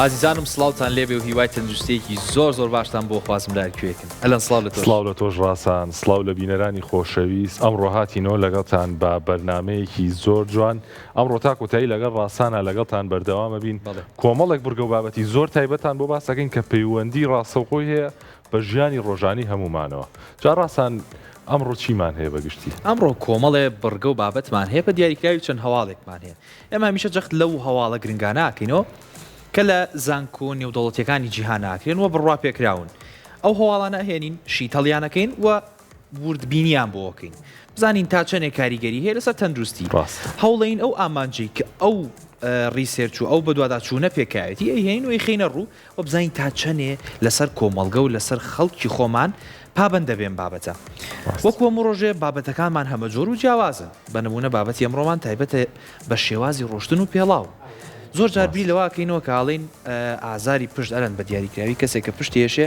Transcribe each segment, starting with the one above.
ئازیزانم سڵاوتان لێبێ و هیوای تەندروستێکی زۆر باشتان بۆ خوازم لایەکوێکن ئەلەن سڵاو لە تۆش ڕاستان سڵاو لە بینەرانی خۆشەویست ئەمڕۆ هاتینەوە لەگەڵتان بە بەرنامەیەکی زۆر جوان ئەمڕۆ تا کۆتایی لەگەڵ ڕاستانە لەگەڵتان بەردەوامە بین کۆمەڵێک بورگە و بابەتی زۆر تایبەتان بۆ باسەکەین کە پەیوەندی ڕاستەوخۆی هەیە بە ژیانی ڕۆژانی هەمومانەوە جا ڕاستان ئەمڕۆ چیمان هەیە بەگشتی ئەمڕۆ کۆمەڵێ بڕگە و بابەتمان هەیە بە دیاریکراوی چەند هەواڵێکمان هەیە ئێمە هەمیشە جەخت لەو هەواڵە گرنگاناکەینەوە کە لە زانکۆ نێودەوڵەتیەکانی جیهان ناکرێن و بڕوا پێکراون ئەو هەواڵانە هێنین شیتەڵیانەکەین و وردبینیان بۆکەین بزانین تا چەندێک کاریگەری هەیە لەسەر تەندروستی هەوڵین ئەو ئامانجەی کە ئەو ریسێرچ و ئەو بەدواداچوونە پێکایەتی ئەیهێن و خینە ڕوو و بزانین تا چەندێ لەسەر کۆمەڵگە و لەسەر خەڵکی خۆمان پابند دەبێن بابەتە وەکو ئەم ڕۆژێ بابەتەکانمان هەمە جۆر و جیاوازن بە نمونە بابەتی ئەمڕۆمان تایبەتە بە شێوازی ڕۆشتن و پێڵاو زۆر جاربی لەواکەینەوە کاڵین ئازاری پشت ئەرن بە دیاریکراوی کەسێک کە پشتێشێ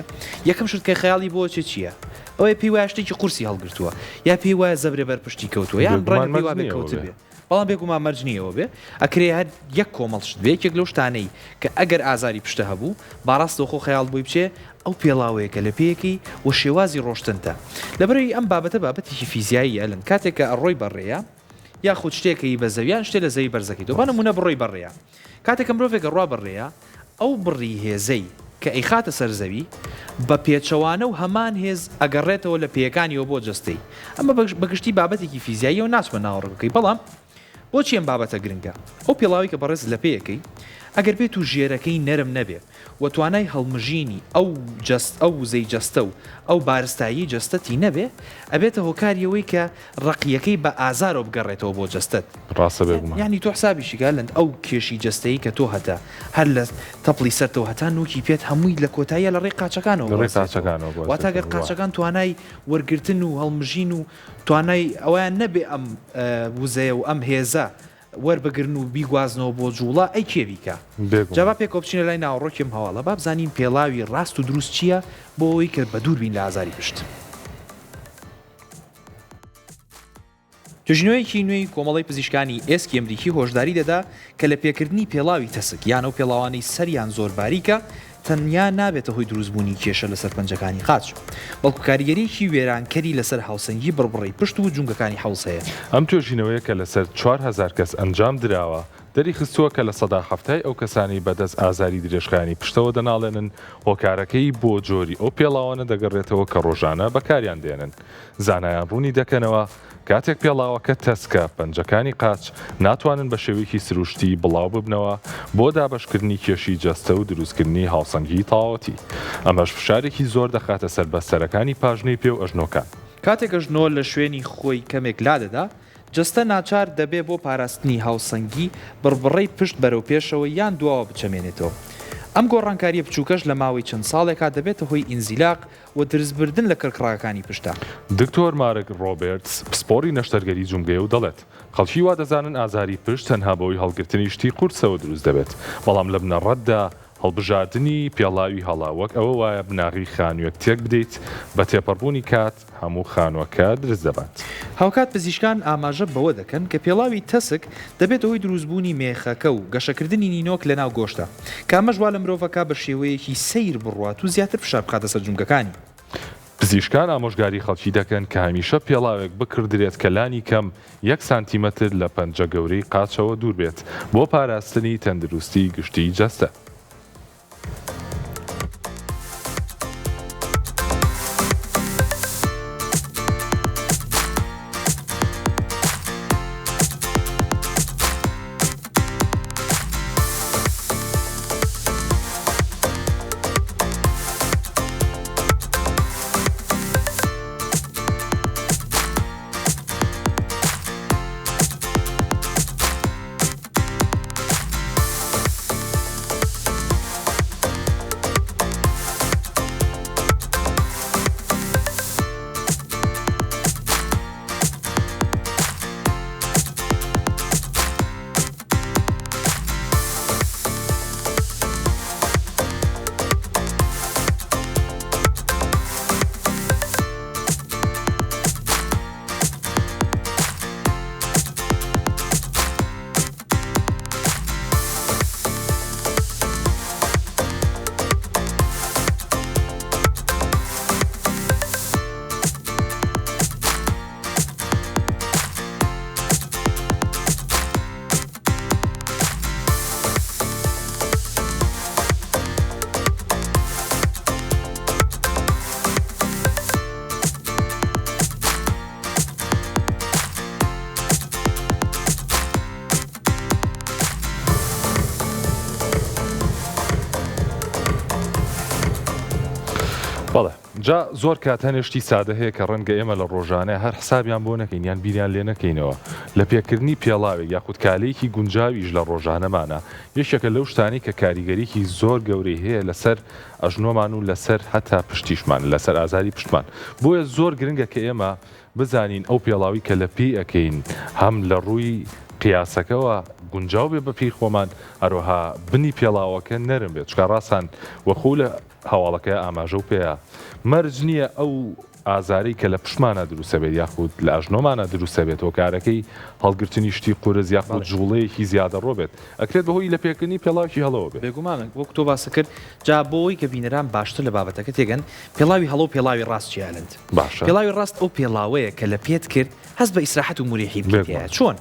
یەکەم شت کە خەیاڵی بۆ چییە؟ ئەوەی پێی وایە شتێکی قورسی هەڵگرتووە یا پێی وایە زەبرێ بەر پشتی کەوتووە یان ڕەنگە پێی وابێ کەوت بێ بەڵام بێگومان مەرجنیەوە بێ ئەکرێ هەر یەک کۆمەڵشت بێ یەکێک لەو شتانەی کە ئەگەر ئازاری پشتە هەبوو باڕاستەوە خەیاڵ بۆی بچێ ئەو پێڵاوەیەکە لە پێیەکی و شێوازی ڕۆشتنتە لەبەرەوەی ئەم بابەتە بابەتێکی فیزیایی ئەلن کاتێک کە ئەڕۆی بەڕێیە یا خودت شتێکی بە زەویان شتێ لە زەوی بەرزەکەی دو بەنمونە بڕۆی بەڕێیە کاتێک مرۆڤێکە ڕوا بڕێیە ئەو بڕی هێزەی کە ئەیخاتە سەر زەوی بە پێچەوانە و هەمان هێز ئەگەڕێتەوە لە پێیەکانیەوە بۆ جستەی ئەمە بەگشتی بابەتێکی فیزیایی و ناچمە ناوەڕەکەی بەڵام بۆچی ئەم بابەتە گرنگە ئەو پێڵاوی کە بەڕێز لە پێیەکەی ئەگەر بێت و ژێرەکەی نەرم نەبێ و توانای هەڵمژینی ئەو وزەی جەستە و ئەو بارستایی جەستەتی نەبێ ئەبێتە هۆکاریەوەی کە ڕقیەکەی بە ئازارۆ بگەڕێتەوە بۆ جەستت ڕاستە بێگومان یعنی تۆ حسابیشیگا لەند ئەو کێشی جەستەی کە تۆ هەتا هەر لە تەپڵی سەرتەوە هەتا نوکی پێت هەمووی لە کۆتاییە لە ڕێ قاچەکانەوە واتاگەر قاچەکان توانای وەرگرتن و هەڵمژین و توانای ئەویان نەبێ ئەم وزەیە و ئەم هێزە وەربگرن و بیگوازنەوە بۆ جوڵا ئەی کێویکە جاوا پێ کۆپچینە لای ناوڕۆکیم هەواڵە با بزانین پێڵاوی ڕاست و دروست چییە بۆ ئەوی کە بە دوور بین لە ئازاری پشت توژینەوەیەکی نوێی کۆمەڵی پزیشکانی ئێسکی ئەمریکی هۆشداری دەدا کە لە پێکردنی پێڵاوی تەسک یان ئەو پێڵاوانەی سەریان زۆر باریکە تەنیا نابێتە هۆی دروستبوونی کێشە لەسەر پەنجەکانی قاچ بەڵکو کاریگەریکی وێرانکەری لەسەر هاوسەنگی بڕبڕی پشت و جونگەکانی حوز هەیە ئەم توێژینەوەیە کە لەسەر 4,000 کەس ئەنجام دراوە دەری خستووە کە لە سەدا هەفتای ئەو کەسانی بەدەست ئازاری درێژخانی پشتەوە دەناڵێنن هۆکارەکەی بۆ جۆری ئەو پێڵاوانە دەگەڕێتەوە کە ڕۆژانە بەکاریان دێنن زانایان ڕوونی دەکەنەوە کاتێک پێڵاوەکە تەسکە پەنجەکانی قاچ ناتوانن بە شێوەیەکی سروشتی بڵاو ببنەوە بۆ دابەشکردنی کێشی جەستە و دروستکردنی هاوسەنگی تاوەتی ئەمەش فشارێکی زۆر دەخاتە سەر بەستەرەکانی پاژنەی پێ و ئەژنۆکان کاتێک ئەژنۆ لە شوێنی خۆی کەمێک لادەدا جەستە ناچار دەبێ بۆ پاراستنی هاوسەنگی بڕبڕەی پشت بەرەو پێشەوە یان دواوە بچەمێنێتەوە ئەم گۆڕانکاریە بچووکەش لە ماوەی چەند ساڵێکا دەبێتە هۆی ئینزیلاق و دروستبردن لە کڕکڕاکانی پشتە دکتۆر مارک ڕۆبرتس پسپۆری نەشتەرگەری جونگلێ و دەڵێت خەڵکی وا دەزانن ئازاری پشت تەنها بەوەی هەڵگرتنی شتی قورسەوە دروست دەبێت بەڵام لە بنەڕەتدا هەڵبژاردننی پێڵاوی هەڵاوەک ئەوە وایە بناغی خانوویەک تێک بدەیت بە تێپەڕبوونی کات هەموو خانووەکە دروست دەبات هاوکات پزیشکان ئاماژە بەوە دەکەن کە پێڵاوی تەسک دەبێت ئەوەی دروستبوونی مێخەکە و گەشەکردنی نینۆک لە ناو گۆشتە کامەژوا لە مرۆڤەکە بە شێوەیەکی سیر بڕوات و زیاتر فشار بخاتە سەر جونگەکانی پزیشکان ئامۆژگاری خەڵکی دەکەن کە هەمیشە پێڵاوێک بکردرێت کە لانی کەم 1 سانتیمەتر لە پەنجە گەورەی قاچەوە دوور بێت بۆ پاراستنی تەندروستی گشتی جەستە جا زۆر کات هەنێشتی سادە هەیە کە ڕەنگە ئێمە لە ڕۆژانە هەر حسابیان بۆ نەکەین یان بیریان لێ نەکەینەوە لە پێکردنی پێڵاوێک یاخود کالەیەکی گونجاویش لە ڕۆژانەمانە یەکێکە لەو شتانی کە کاریگەریکی زۆر گەورەی هەیە لەسەر ئەژنۆمان و لەسەر هەتا پشتیشمان لەسەر ئازاری پشتمان بۆیە زۆر گرنگە کە ئێمە بزانین ئەو پێڵاوی کە لە پێی ئەەکەین هەم لە ڕووی قیاسەکەەوە گونجاو بێ بە پێی خۆمان هەروەها بنی پێڵاوەکە نەرم بێت چکە ڕاستان وەخوو لە هەواڵەکە ئاماژە و پێەیە مەرج نییە ئەو ئازاری کە لە پشمانە دروستە بێت یاخود لە ئەژنۆمانە دروستە بێت و کارەکەی هەڵگرتنی شتی قورس یاخود جوڵەیەکی زیادە ڕۆبێت ئەکرێت بەهۆی لە پێکردنی پێڵاوی هەڵەوە بێت بێگومان وەک تۆ باسە کرد جا بۆی کە بینەران باشتر لە بابەتەکە تێگەن پێڵاوی هەڵۆ پێڵاوی ڕاست چیالند باشە پێڵاوی ڕاست ئەو پێڵاوەیە کە لە پێت کرد هەست بە ئیسراحەت و موریحی بکەیە چۆن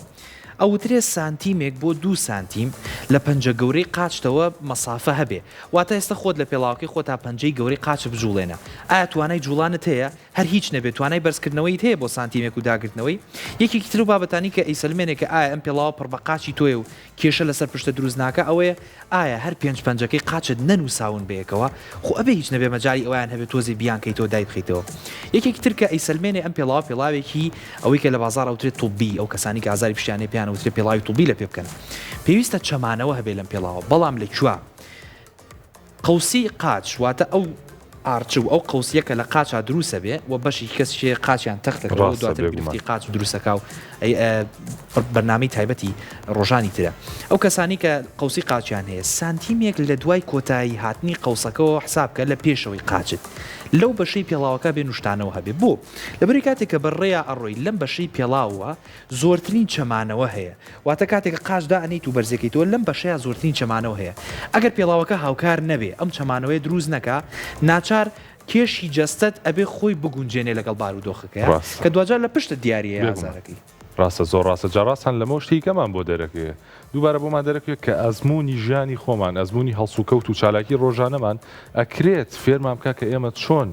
ئەوترێ سانتیمێک بۆ 2 سانتیم لە پەنجە گەورەی قاچتەوە مەسافە هەبێ واتە ئێستا خۆت لە پێڵاوەکەی خۆ تا پەنجەی گەورەی قاچ بجوڵێنە ئایا توانای جوڵانت هەیە هەر هیچ نەبێت توانای بەرزکردنەوەی هەیە بۆ سانتیمێک و داگرتنەوەی یەکێکی تر و بابەتانی کە ئەیسلمێنێکە ئایا ئەم پێڵاوە پڕ بە قاچی تۆیە و کێشە لەسەر پشتە دروست ناکە ئەوەیە ئایا هەر پێنج پەنجەکەی قاچت نەنووساون بەیەکەوە خۆ ئەبێ هیچ نەبێ مەجای ئەویان هەبێت تۆزی بیانکەی تۆ دای بخیتەوە یەکێکی تر کە ئەیسلمێنێ ئەم پێڵاوە پێڵاوێکی ئەوەی کە لە بازار ئەوترێت توبی ئەو کەسانی کە ئازاری پشتیانێ پیان وترێت پێڵاوی توبی لە پێ بکەن پێویستە چەمانەوە هەبێ لەم پێڵاوە بەڵام لەکوێ قەوسی قاچ واتە ئەو ئارچ و ئەو قەوسیەکە لە قاچا دروسە بێ و بەشی کەسێ قاچیان تەختەکە دواتر گرفتی قاچ دروستەکە و بەرنامەی تایبەتی ڕۆژانی ترە ئەو کەسانی کە قەوسی قاچیان هەیە سانتیمێک لە دوای کۆتایی هاتنی قەوسەکەەوە حسابکە لە پێشەوەی قاچت لەو بەشەی پێڵاوەکە بێ نوشتانەوە هەبێ بۆ لەبەری کاتێک کە بەڕێیا ئەڕۆی لەم بەشەی پێڵاوە زۆرترین چەمانەوە هەیە واتە کاتێک قاچدا ئەنیت و بەرزەکەیتەوە لەم بەشەیە زۆرترین چەمانەوە هەیە ئەگەر پێڵاوەکە هاوکار نەبێ ئەم چەمانەوەی دروست نەکا ناچار کێشی جەستت ئەبێ خۆی بگونجێنێ لەگەڵ بارودۆخەکەی کە دوجار لە پشتە دیارە ئازارەکەی ڕاستە زۆر ڕاستە جاڕاستان لە مۆشتی کەمان بۆ دەرەکەوێت دووبارە بۆمان دەرەکەوێت کە ئەزمموی ژیانی خۆمان ئەزمموی هەڵسوکەوت و چالاکی ڕۆژانەمان ئەکرێت فێرمان بکە کە ئێمە چۆن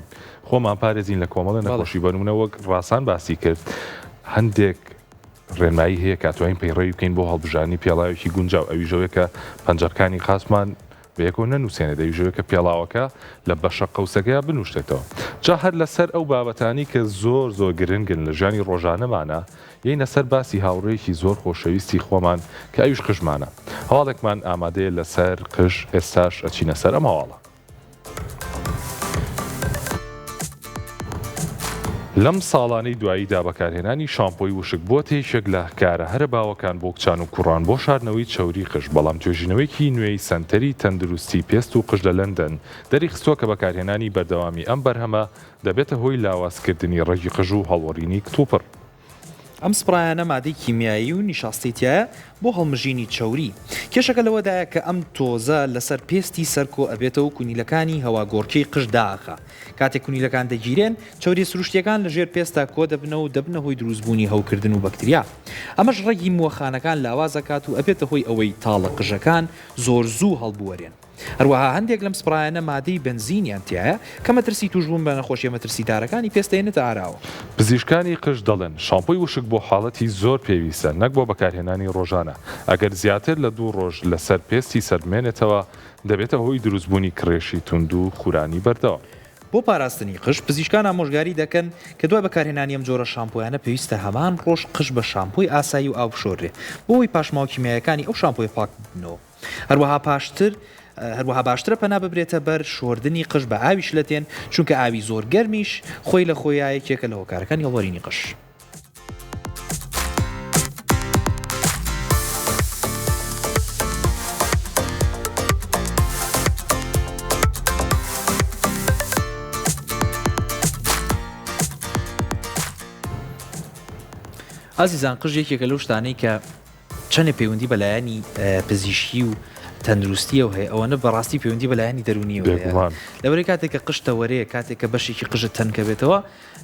خۆمان پارێزین لە کۆمەڵە نەخۆشی بەنمونە وەک ڕاستان باسی کرد هەندێک ڕێنمایی هەیە کاتوانین پەیڕەوی بکەین بۆ هەڵبژانی پێڵاوێکی گونجاو ئەویژەوەی کە پەنجەرەکانی خاصمان بەیەکەوە نەنووسێنێ دەیژەوە کە پێڵاوەکە لە بەشە قەوسەکەیە بنووشتێتەوە جا هەر لەسەر ئەو بابەتانی کە زۆر زۆر گرنگن لە ژیانی ڕۆژانەمانە یەی لەسەر باسی هاوڕێیەکی زۆر خۆشەویستی خۆمان کە ئەویش قژمانە هەواڵێکمان ئامادەیە لەسەر قژ ئێستاش ئەچینە سەر ئەم هەواڵە لەم ساڵانەی دواییدا بەکارهێنانی شامپۆی وشک بۆ تێشێک لە کارە هەرە باوەکان بۆ کچان و کوڕان بۆ شاردنەوەی چەوری قژ بەڵام توێژینەوەیکی نوێی سەنتەری تەندروستی پێست و قژ لە لەندەن دەری خستووە کە بەکارهێنانی بەردەوامی ئەم بەرهەمە دەبێتە هۆی لاوازکردنی ڕێژی قژ و هەڵوەرینی کتوپڕ ئەم سپرایانە مادەی کیمیایی و نیشاستیتیایە بۆ هەڵمژینی چەوری کێشەکە لەوەدایە کە ئەم تۆزە لەسەر پێستی سەرکۆ ئەبێتەوە کونیلەکانی هەواگۆڕکەی قژ داخە کاتێک کونیلەکان دەگیرێن چەوری سروشتیەکان لەژێر پێستا کۆ دەبنەوە و دەبنە هۆی دروستبوونی هەوکردن و بەکتریا ئەمەش ڕێگی مووەخانەکان لاوازەکات و ئەبێتە هۆی ئەوەی تاڵە قژەکان زۆر زوو هەڵبوەرێن هەروەها هەندێک لەم سپرایانە مادەی بنزینیان تایە کە مەترسی توشبوون بە نەخۆشیە مەترسیدارەکانی پێستێنێتە ئاراوە پزیشکانی قژ دەڵێن شامپۆی وشک بۆ حاڵەتی زۆر پێویستە نەک بۆ بەکارهێنانی ڕۆژانە ئەگەر زیاتر لە 2 ڕۆژ لەسەر پێستی سەرمێنێتەوە دەبێتە هۆی دروستبوونی کڕێشی تونند و خورانی بەردەوام بۆ پاراستنی قژ پزیشکان ئامۆژگاری دەکەن کە دوای بەکارهێنانی ئەم جۆرە شامپۆیانە پێویستە هەمان ڕۆژ قژ بە شامپۆی ئاسایی و ئاو بشۆرێ بۆی پاشماوە کیمیایەکانی ئەو شامپۆی پاک بنەوە هەروەها باشترە پەنا ببرێتە بەر شۆردنی قژ بە ئاوی شلەتێن چونکە ئاوی زۆر گەرمیش خۆی لە خۆیایەکێکە لە هۆکارەکانی هەڵوەرینی قژ ئازیزان قژ یەکێکە لەو شتانەی کە چەندێک پەیوەندی بەلایەنی پزیشکی و تەندروستیە و هەیە ئەوەنە بەڕاستی پەیوەندی بەلایەنی دەرونیەوە لەبەرەی کاتێک کە قژتە وەرەیە کاتێک کە بەشێکی قژت تەنکە بێتەوە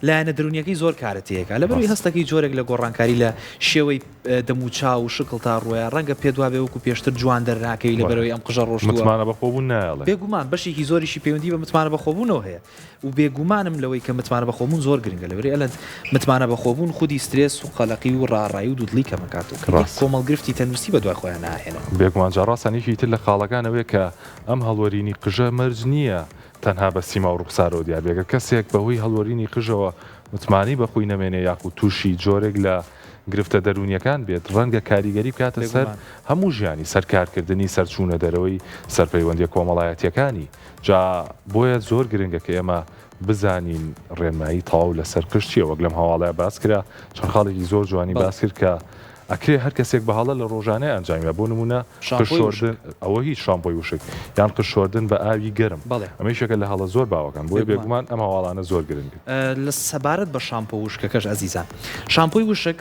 لایەنە دەرونیەکەی زۆر کارەتەیەکە لەبەروی هەستەکەی جۆرێک لە گۆڕانکاری لە شێوەی دەموچا و شکڵ تا ڕۆیە ڕەنگە پێ دوابێ وەکو پێشتر جوان دەرناکەی لەبەرەوەی ئەم قژە ڕۆژ متمانە بەخۆبوون نایڵێ بێگومان بەشێکی زۆریشی پەیوەندی بە متمانە بەخۆبوونەوە هەیە و بێگومانم لەوەی کە متمانە بەخۆبوون زۆر گرنگە لەبەرەی ئەلەند متمانە بەخۆبوون خودی سترێس و قەلەقی و ڕاڕایی و دوودڵی کەمەکاتەوە کۆمەڵگرفتی تەندروستی بە دوای خۆیان ناهێنە بێگومان جاڕاستانێکی تر لە خاڵەکانەوەی کە ئەم هەڵوەرینی قژە مەرج نییە تەنها بە سیما و ڕوخسارەوە دیار بێگە کەسێک بەهۆی هەڵوەرینی قژەوە متمانی بەخۆی نەمێنێ یاخود تووشی جۆرێک لە گرفتە دەرونیەکان بێت ڕەنگە کاریگەری بکاتە سەر هەموو ژیانی سەرکارکردنی سەرچوونە دەرەوەی سەرپەیوەندی کۆمەڵایەتیەکانی جا بۆیە زۆر گرنگە کە ئێمە بزانین ڕێنمایی تاو لەسەر کشتیە وەک لەم هەواڵەیە باس کرا چەند خاڵێکی زۆر جوانی باس کرد کە ئەکرێ هەر کەسێک بەهاڵە لە ڕۆژانەی ئەنجامیە بۆ نمونە قشۆردن ئەوە هیچ شامپۆی وشک یان قشۆردن بە ئاوی گەرم ئەمەشەکە لە هەڵە زۆر باوەکان بۆی بێگومان ئەم هەواڵانە زۆر گرنگن لە سەبارەت بە شامپۆ وشکەکەش ئەزیزان شامپۆی وشک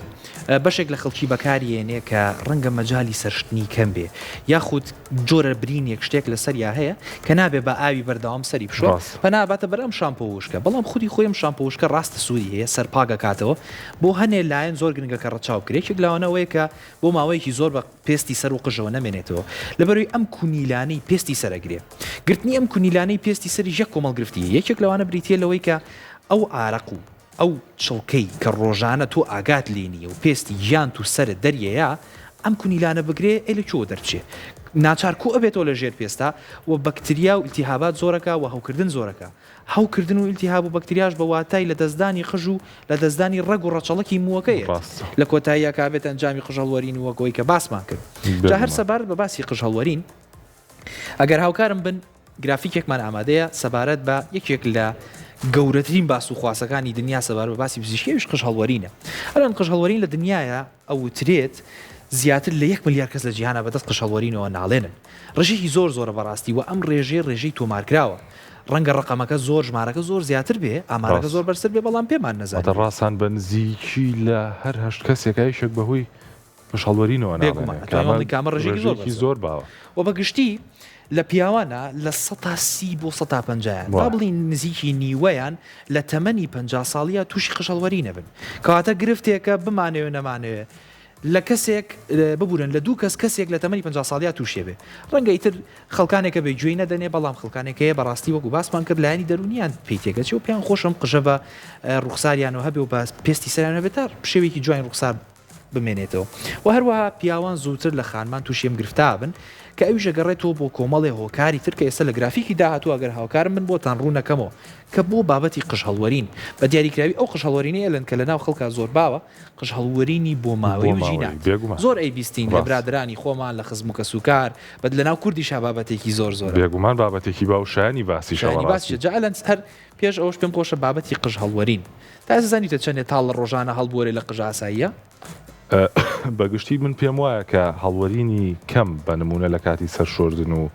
بەشێک لە خەڵکی بەکارێنێ کە ڕەنگە مەجای سەرشتنی کەم بێ یاخود جۆرە برینێک شتێک لەسەریا هەیە کە نابێ بە ئاوی بەردەوام سەری بشۆ پەناباتە بەرەم شامپۆ وشکە بەڵام خودی خۆیم شامپۆ وشکە ڕاستە سووری هەیە سەرپاگە کاتەوە بۆ هەنێ لایەن زۆر گرنگە کە ڕەچاو کرێکێک لاوانەوەی کە بۆ ماوەیەکی زۆر بە پێستی سەر و قژەوە نامێنێتەوە لەبەروی ئەم کونیلانەی پێستی سەرەگرێ گرتنی ئەم کونیلانەی پێستی سەری یەک کۆمەڵ گرفتی یەکێک لەوانە بریتە لەوەی کە ئەو ئارەق و ئەو چڵکەی کە ڕۆژانە تۆ ئاگات لێنیە و پێستی ژیان و سەرت دەریەیە ئەم کونیلانە بگرێ ئێ لە کۆ دەرچێ ناچار کو ئەبێتەوە لە ژێر پێستا و بەکتریا و ئیلتیهابات زۆرەکە و هەوکردن زۆرەکە هەوکردن و ئیلتیهاب و بەکتریاش بە واتای لە دەستدانی خژ و لە دەستدانی ڕەگ و ڕەچەڵکی مووەکەیە لە کۆتاییە کابێت ئەنجامی قژهەڵوەرین وەکەوەی کە باسمان کرد جا هەر سەبارەت بە باسی قژهەڵوەرین ئەگەر هاوکارم بن گرافیکێکمان ئامادەیە سەبارەت بە یەکێک لە گەورەترین باس و خواسەکانی دنیا سەبارەت بە باسی پزیشکیش قژهەڵوەرینە ئەلان قژهەڵوەرین لە دنیاە ئەوترێت زیاتر لە 1 ملیار کەس لە جیهانە بەدەست قژهەڵوەرینەوە ناڵێنن ڕژێکی زۆرە بەڕاستی و ئەم ڕێژەی تۆمارکراوە ڕەنگە ڕقەمەکە زۆر ژمارەکە زۆر زیاتر بێ ئامارەکە زۆر بەرزتر بێ بەڵام پێمان نەزانێت ڕاستان بە نزیکی لە هەر هەشت کەسێکایشێک بەهۆی قژهەڵوەرینەوە کامە ڕژێکی زۆر باوە و بەگشتی لە پیاوانە لە 130 بۆ 150 با بڵین نزیکی نیوەیان لە تەمەنی 50 ساڵیە تووشی قژهەڵوەرینە بن کەواتە گرفتێکە بمانەوە نەمانەوە لە کەسێک ببورن لە دوو کەسێک لە تەمەنی 50 ساڵیا تووشێ بێ ڕەنگە ئیتر خەڵکانێکە بێ گوێی نەدەنێ بەڵام خەڵکانێکەیە بەڕاستی وەکو باسمان کرد لایانی دەرونیان پێی تێگەچێ و پێیان خۆشم قژە بە ڕوخساریانەوە هەبێ و بە پێستی سەریانە بێتار شێوێکی جوان ڕوخسار بمێنێتەوە و هەروەها پیاوان زووتر لە خانمان تووشیم گرفتا بن کە ئەویش گەڕێتەوە بۆ کۆمەڵێ هۆکاری تر کە ئێستا لە گرافیکی داهاتوو ئەگەر هاوکارم من بۆتان ڕوونەکەمەوە کە بۆ بابەتی قژهەڵوەرین بە دیاریکراوی ئەو قژهەڵوەرینەیە لەن کە لە ناو خەڵکا زۆر باوە قژهەڵوەرینی بۆ ماوەی وژینات زۆر ئەی بیستین لە برادرانی خۆمان لە خزم و کەسوکار بە لە ناو کوردی بابەتێکی زۆر بێگومان بابەتێکی باوشانی باسی جالەن هەر پێش ئەوش پێم خۆشە بابەتی قژهەڵوەرین تا زانیتە چەندێ تاڵ لە ڕۆژانە هەڵبوەرێ لە قژە ئاساییە بەگشتی من پێم وایە کە هەڵوەرینی کەم بە نمونە لە کاتی سەرشۆردن و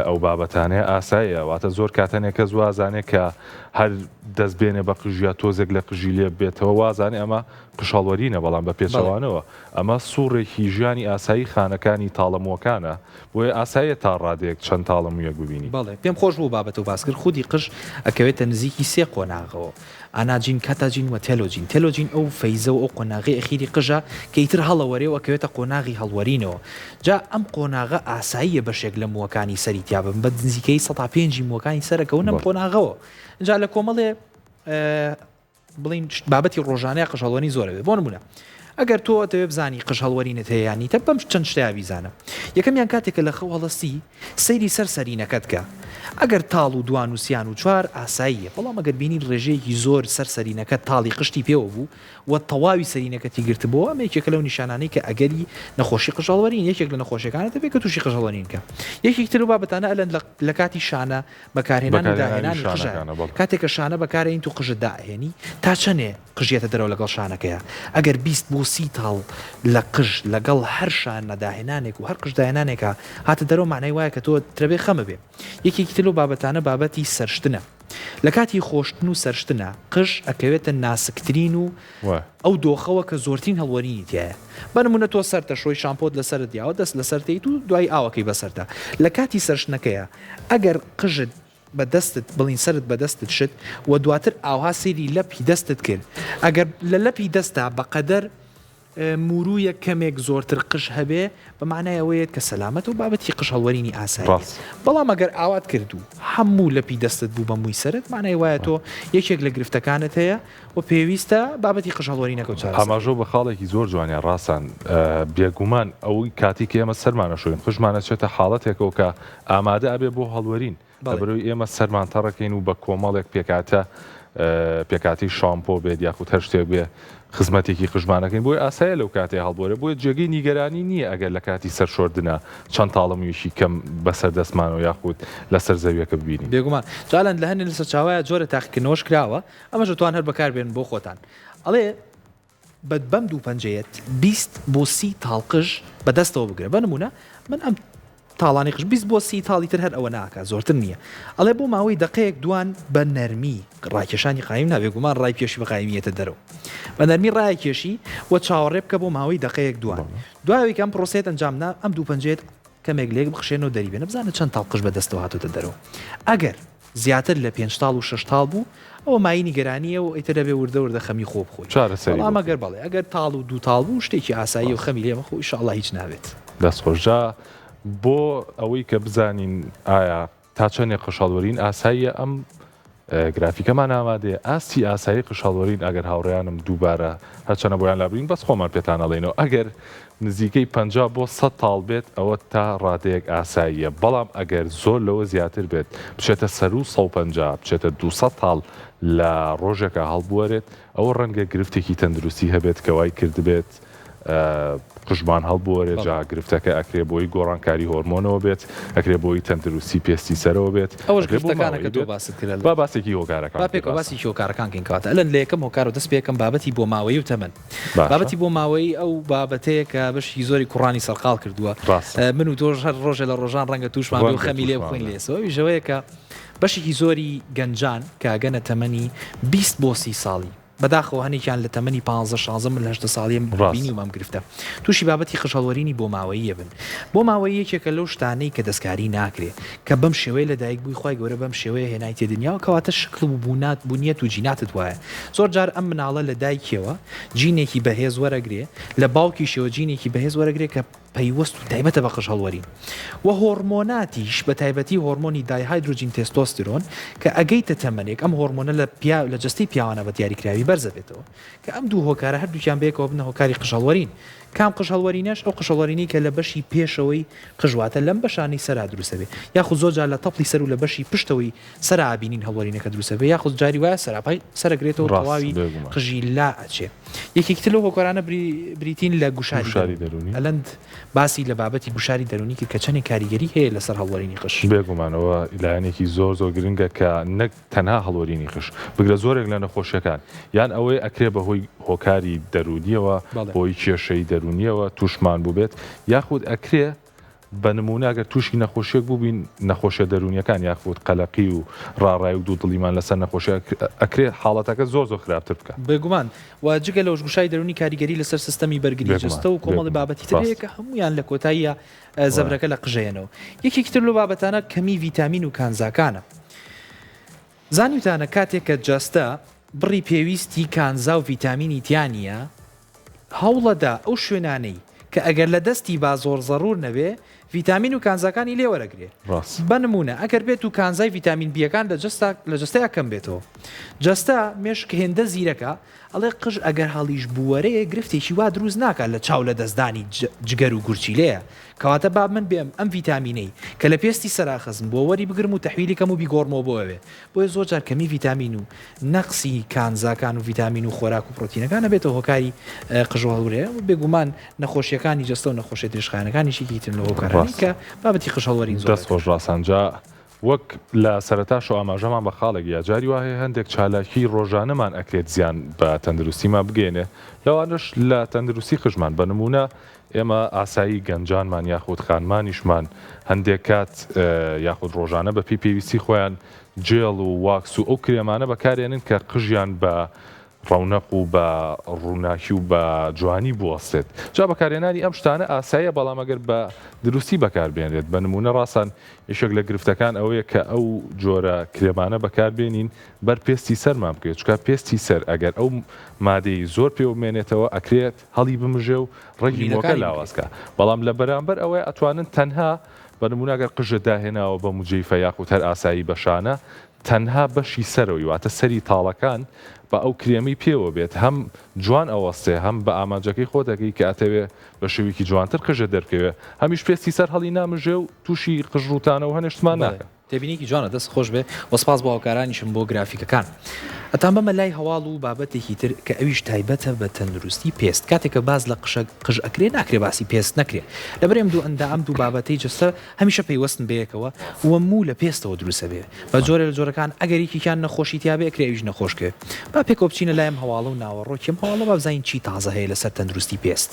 ئەو بابەتانەیە ئاساییە واتە زۆر کاتەنێکە زوازانێ کە هەر دەستبێنێ بە قژیا تۆزێک لە قژی لێ بێتەوە وازانێ ئەمە قژهەڵوەرینە بەڵام بە پێچەوانەوە ئەمە سوڕێکی ژیانی ئاسایی خانەکانی تاڵەمۆکانە بۆیە ئاساییە تا ڕادێک چەند تاڵەمویەک ببینی بەڵێ پێم خۆش بوو بابەت و باسکرد خودی قژ ئەکەوێتە نزیکی 3 قۆناغەوە ئاناجین کاتاجین و تێلۆجین ئەو فەیزە و ئەو قۆناغی ئەخیری قژە کە ئیتر هەڵەوەرێەوە ئەکەوێتە قۆناغی هەڵوەرینەوە جا ئەم قۆناغە ئاساییە بەشێک لە مووەکانی سەریتیا بن بە نزیکەی 105 مووەکانی سەرەکەونە قۆناغەوە جا لە کۆمەڵێ بڵین بابەتی ڕۆژانەیە قژهەڵوەرین زۆرە بێ بۆ نمونە ئەگەر تۆ دەوێ بزانی قژهەڵوەرینت هەیەیانی تە بەم چەند شتیا بیزانە یەکەمیان کاتێکە لە خەو هەڵەستی سەیری سەرسەرینەکەت کە ئەگەر تاڵ و دوان و سیان و چوار ئاساییە بەڵام ئەگەر بینین ڕێژەیەکی زۆر سەرسەرینەکە تاڵی قشتی پێوە بوو و تەواوی سەرینەکەتی گرتبەوە ئەمە یەکێکە لەو نیشانانەی کە ئەگەری نەخۆشی قژهەڵوەرین یەکێک لە نەخۆشیەکانە دەبێت کە تووشی قژهەڵوەرین کە یەکێک تر بابەتانە ئەلەن لە کاتی شانە بەکارهێنان و داهێنانی قژە کاتێکە شانە بەکارهێنین تو قژت داهێنی تا چەندێ قژێتە دەرەوە لەگەڵ شانەکەیە ئەگەر 20 بۆ 30 تاڵ لە قژ لەگەڵ هەر شان نەداهێنانێک و هەر قژ داهێنانێکە هاتە دەرەوە معنای وایە کە تۆ ترەبێ خەمە بێ یەکێکی تر بابەتانە بابەتی سەرشتنە لە کاتی خۆشتن و سەرشتنە قژ ئەکەوێتە ناسکترین و ئەو دۆخەوە کە زۆرترین هەڵوەرینی تایە بەنمونە تۆ سەرتە شۆی شامپۆت لەسەرت دیاوە دەست لە سەرتیت و دوای ئاوەکەی بەسەرتە لە کاتی سەرشتنەکەیە ئەگەر قژت بەدەستت بڵین سرت بەدەستت شت و دواتر ئاوها سێری لەپی دەستت کرد ئەگەر لە لەپی دەستا بەقەدەر مورویە کەمێک زۆرتر قژ هەبێ بە معنای ئەوەیەت کە سەلامەت و بابەتی قژهەڵوەرینی ئاسایی بەڵام ئەگەر ئاوات کردو هەموو لەپی دەستت بوو بە مووی سرت معنای وایە تۆ یەکێک لە گرفتەکانت هەیە و پێویستە بابەتی قژهەڵوەرینەکە و چارەسەر ئاماژە بە خاڵێکی زۆر جوانیان ڕاستان بێگومان ئەوەی کاتی کە ئێمە سەرمانە شوێن خژمانە چێتە حاڵەتێکەوە کە ئامادە ئەبێ بۆ هەڵوەرین بەبەرەوەی ئێمە سەرمان تەڕەکەین و بە کۆمەڵێک پێکاتی شامپۆ بێت یاخود هەر شتێک بێ خزمەتێکی خژمانەکەین بۆی ئاسایە لەو کاتێ هەڵبۆرە بۆیە جێگەی نیگەرانی نییە ئەگەر لە کاتی سەرشۆردنە چەند تاڵەمیشی کەم بەسەر دەستمانەوە یاخود لەسەر زەویەکە ببینی بێگومان جالان لە هەندێک لەسەر چاوایە جۆرە تاقیکردنەوەش کراوە ئەمەش توان هەر بەکاربێن بۆ خۆتان ئەڵێ بەم دوو پەنجەیەت 20 بۆ 30 تاڵقژ بەدەستەوە بگرە بەنمونە من ئەم تاڵانی قژ 20 بۆ 30 تاڵی تر هەر ئەوە ناکە زۆرتر نییە ئەڵێ بۆ ماوەی دقەیەک دوان بە نەرمی ڕاکێشانی قایم نابێگومان ڕای پێشی بە قایمیەتە دەرەوە بە نەرمی ڕایکێشی و چاوەڕێ بکە بۆ ماوەی دقەیەک دوان دوایەوەی کەم پرۆسێت ئەنجامنا ئەم دوو پەنجێت کەمێک لێک بخشێنەوە دەریبێنە بزانە چەند تاڵقژ بەدەستەوە هاتوتە دەرەوە ئەگەر زیاتر لە 5 تاڵ و 6 تاڵ بوو ئەوە ماینی گەرانیە و ئیتر دەبێ وردە خەمی خۆ بخۆی ئەمەگەر بەڵێ ئەگەر تاڵ و دوو تاڵ بوو شتێکی ئاسایی و خەمی لێمە خۆ ئینشاءالله هیچ ناوێت دەستخۆشجا بۆ ئەوەی کە بزانین ئایا تا چەندێک قشەڵوەرین ئاساییە ئەم گرافیکەمان ئامادەیە ئاستی ئاسایی قشەڵوەرین ئەگەر هاوڕێیانم دووبارە هەرچەنە بۆیان لابرین بەس خۆمان پێتان ئەڵێنەوە ئەگەر نزیکەی 50 بۆ 100 تاڵ بێت ئەوە تا ڕادەیەک ئاساییە بەڵام ئەگەر زۆر لەوە زیاتر بێت بچێتە سەر و 150 بچێتە 200 تاڵ لە ڕۆژێکە هەڵبوەرێت ئەوە ڕەنگە گرفتێکی تەندروستی هەبێت کەوای کردبێت قژمان هەڵبوەرێت جا گرفتەکە ئەکرێ بۆی گۆڕانکاری هۆرمۆنەوە بێت ئەکرێ بۆی تەندروستی پێستی سەرەوە بێت ئەوەش گرفتەکانەکە تۆ باست کرد با باسێکی هۆکارەکان پێک باسی هۆکارەکانکەین کاتە ئەلەن لە یەکەم هۆکار و دەست پێکەم بابەتی بۆ ماوەی و تەمەن بابەتی بۆ ماوەی ئەو بابەتەیە کە بەشی زۆری کوڕانی سەرقال کردووە من و تۆش هەر ڕۆژە لە ڕۆژان ڕەنگە تووشمان بێ و خەمی لێ بخۆین لێسەوە ویژەوەیە کە بەشێکی زۆری گەنجان کاگەنە تەمەنی 20 بۆ 30 ساڵی بەداخەوە هەنێکیان لە تەمەنی 15 من لە 8 ساڵیم بینی و مام گرفتە تووشی بابەتی خشەڵوەرینی بۆ ماوەیە بن بۆ ماوەی یەکێکە لەو شتانەی کە دەستکاری ناکرێ کە بەم شێوەیە لەدایک بووی خۆی گەورە بەم شێوەیە هێنای تێدنیا و کەواتە شکل و بوونیەت و جیناتت وایە زۆر جار ئەم مناڵە لە دایکەوە جینێکی بەهێز وەرەگرێ لە باوکی شێوە جینێکی بەهێز وەرەگرێ کە پەیوەست و تایبەتە بە قژهەڵوەرین و هۆرمۆناتیش بە تایبەتی هۆرمۆنی دایهایدروجین تێستۆستیرۆن کە ئەگەیتە تەمەنێک ئەم هۆرمۆنە لە جستی پیاوانە بە دیاریکراوی بەرزە بێتەوە کە ئەم دوو هۆکارە هەردووکیان بێکەوە بنە هۆکاری قژهەڵوەرین کام قژهەڵوەرینەش ئەو قژهەڵوەرینی کە لە بەشی پێشەوەی قژواتە لەم بەشانی سەرا دروستە بێ یاخود زۆرجار لە تەپڵی سەر و لە بەشی پشتەوەی سەرا بینین هەڵوەرینەکە دروستە بێ یاخود جاری وایە سەراپای سەرەگرێتەوە تەواوی قژی لا ئەچێ یەکێکتر لەو هۆکارانە بریتین لە گوشاری دەرونی ئەلەند باسی لە بابەتی گوشاری دەرونی کرد کە چەندێک کاریگەری هەیە لەسەر هەڵوەرینی قژ بێگومانەوە لایەنێکی زۆر گرنگە کە نەک تەنها هەڵوەرینی قژ بگرە زۆرێک لە نەخۆشیەکان یان ئەوەی ئەکرێ بەهۆی هۆکاری دەرونیەوە بۆی کێشەی دەرونیەوە تووشمان بوو بێت یاخود ئەکرێ بە نموناگەر تووشی نەخۆشیێک بووبین نەخۆشیە دەرونیەکان یاخود قەلەقی و ڕاڕای و دوو دڵیمان لەسەر نەخۆشیە ئەکرێ حاڵەتەکە زۆر خراپتر بکە بێگومان و جگە لەوش گوشای دەرونی کاریگەری لەسەر سیستەمی بەرگری جستە و کۆمەڵی بابەتی تر هەیە کە هەمویان لە کۆتاییە زەبرەکە لە قژەیەنەوە یەکێکتر لەو بابەتانە کەمی ڤیتامین و کانزاکانە زانیوتانە کاتێک کە جەستە بڕی پێویستی کانزا و ڤیتامینی تیانە هەوڵەدا ئەو شوێنانەی کە ئەگەر لە دەستی با زۆر زەڕور نەبێ ڤیتامین و کانزاکانی لێ وەرەگرێ بنمونە ئەگەر بێت و کانزای ڤیتامین بیەکان لە جستەیە کەم بێتەوە جستە مێشک هێندە زیرەکە ئەڵێ قژ ئەگەر هەڵیش بووەرەیە گرفتێکی وا دروست ناکات لە چاو لە دەستدانی جگەر و گورچی لەیە کەواتە با من بێم ئەم ڤیتامینەی کە لە پێستی سەراخەزم بۆ وەری بگرم و تەحویلی کەم و بیگۆڕمەوە بۆەوێ بۆیە زۆر جار کەمی ڤیتامین و نەقسی کانزاکان و ڤیتامین و خۆراک و پرۆتینەکانە بێتەوە هۆکاری قژهەڵوەرێ و بێگومان نەخۆشیەکانی جستە و نەخۆشیە درێژخانەکانیشی دیتن لە هۆکارانی کە بابەتی قژهەڵوەرین زۆر دەستخۆش ڕاستانجا وەک لە سەرەتاش و ئاماژەمان بە خاڵێک یاجاری وایە هەندێک چالاکی ڕۆژانەمان ئەکرێت زیان بە تەندروستیمان بگێنێ لەوانش لە تەندروستی خژمان بە نمونە ئێمە ئاسایی گەنجانمان یاخود خانمانیشمان هەندێک کات یاخود ڕۆژانە بە پێویستی خۆیان جێڵ و واکس و ئەو کرێمانە بەکارێنن کە قژیان بە ڕەونەق و بە ڕووناکی و بە جوانی بوەستێت جا بەکارێنانی ئەم شتانە ئاساییە بەڵام ئەگەر بە دروستی بەکاربێنێت بە نمونە ڕاستان یەکێک لە گرفتەکان ئەوەیە کە ئەو جۆرە کرێمانە بەکاربێنین بەر پێستی سەرمان بکرێت چکە پێستی سەر ئەگەر ئەو مادەی زۆر پێومێنێتەوە ئەکرێت هەڵی بمژێ و ڕێگی مۆکە لاوازکە بەڵام لە بەرامبەر ئەوەی ئەتوانن تەنها بە نمونە ئەگەر قژە داهێناوە بە موجەیفە یاخود هەر ئاسایی بەشانە تەنها بەشی سەرەوەی واتە سەری تاڵەکان بە ئەو کرێمی پێوە بێت هەم جوان ئەوەستێ هەم بە ئامانجەکەی خۆتەکەی کە ئەتەوێ بە شێوێکی جوانتر قژە دەرکەوێ هەمیش پێستی سەر هەڵی نامژێ و تووشی قژڕوتانەوە هەنێشتمان ناکە تێبینێکی جوانە دەست خۆش بێ وەسپاس بۆ هاوکارانیشم بۆ گرافیکەکان. ئەتان بەمە لای هەواڵ و بابەتێکی تر کە ئەویش تایبەتە بە تەندروستی پێست کاتێککە باز لە قژ ئەکرێ ناکرێ باسی پێست نەکرێ لەبەرێم دوو ئەندام دوو بابەتەی جستە هەمیشە پەیوەستن بەیەکەوە وەموو لە پێستەوە دروسە بێ بە جۆرە لە جۆرەکان ئەگەریکیان نەخۆشی تیاابێ ئەکرێویش نەخۆشکێ با پێکۆ بچینە لایم هەواڵە و ناوەڕۆکیم هەواڵە بابزین چی تازە هەیە لەسەر تەندروستی پێست.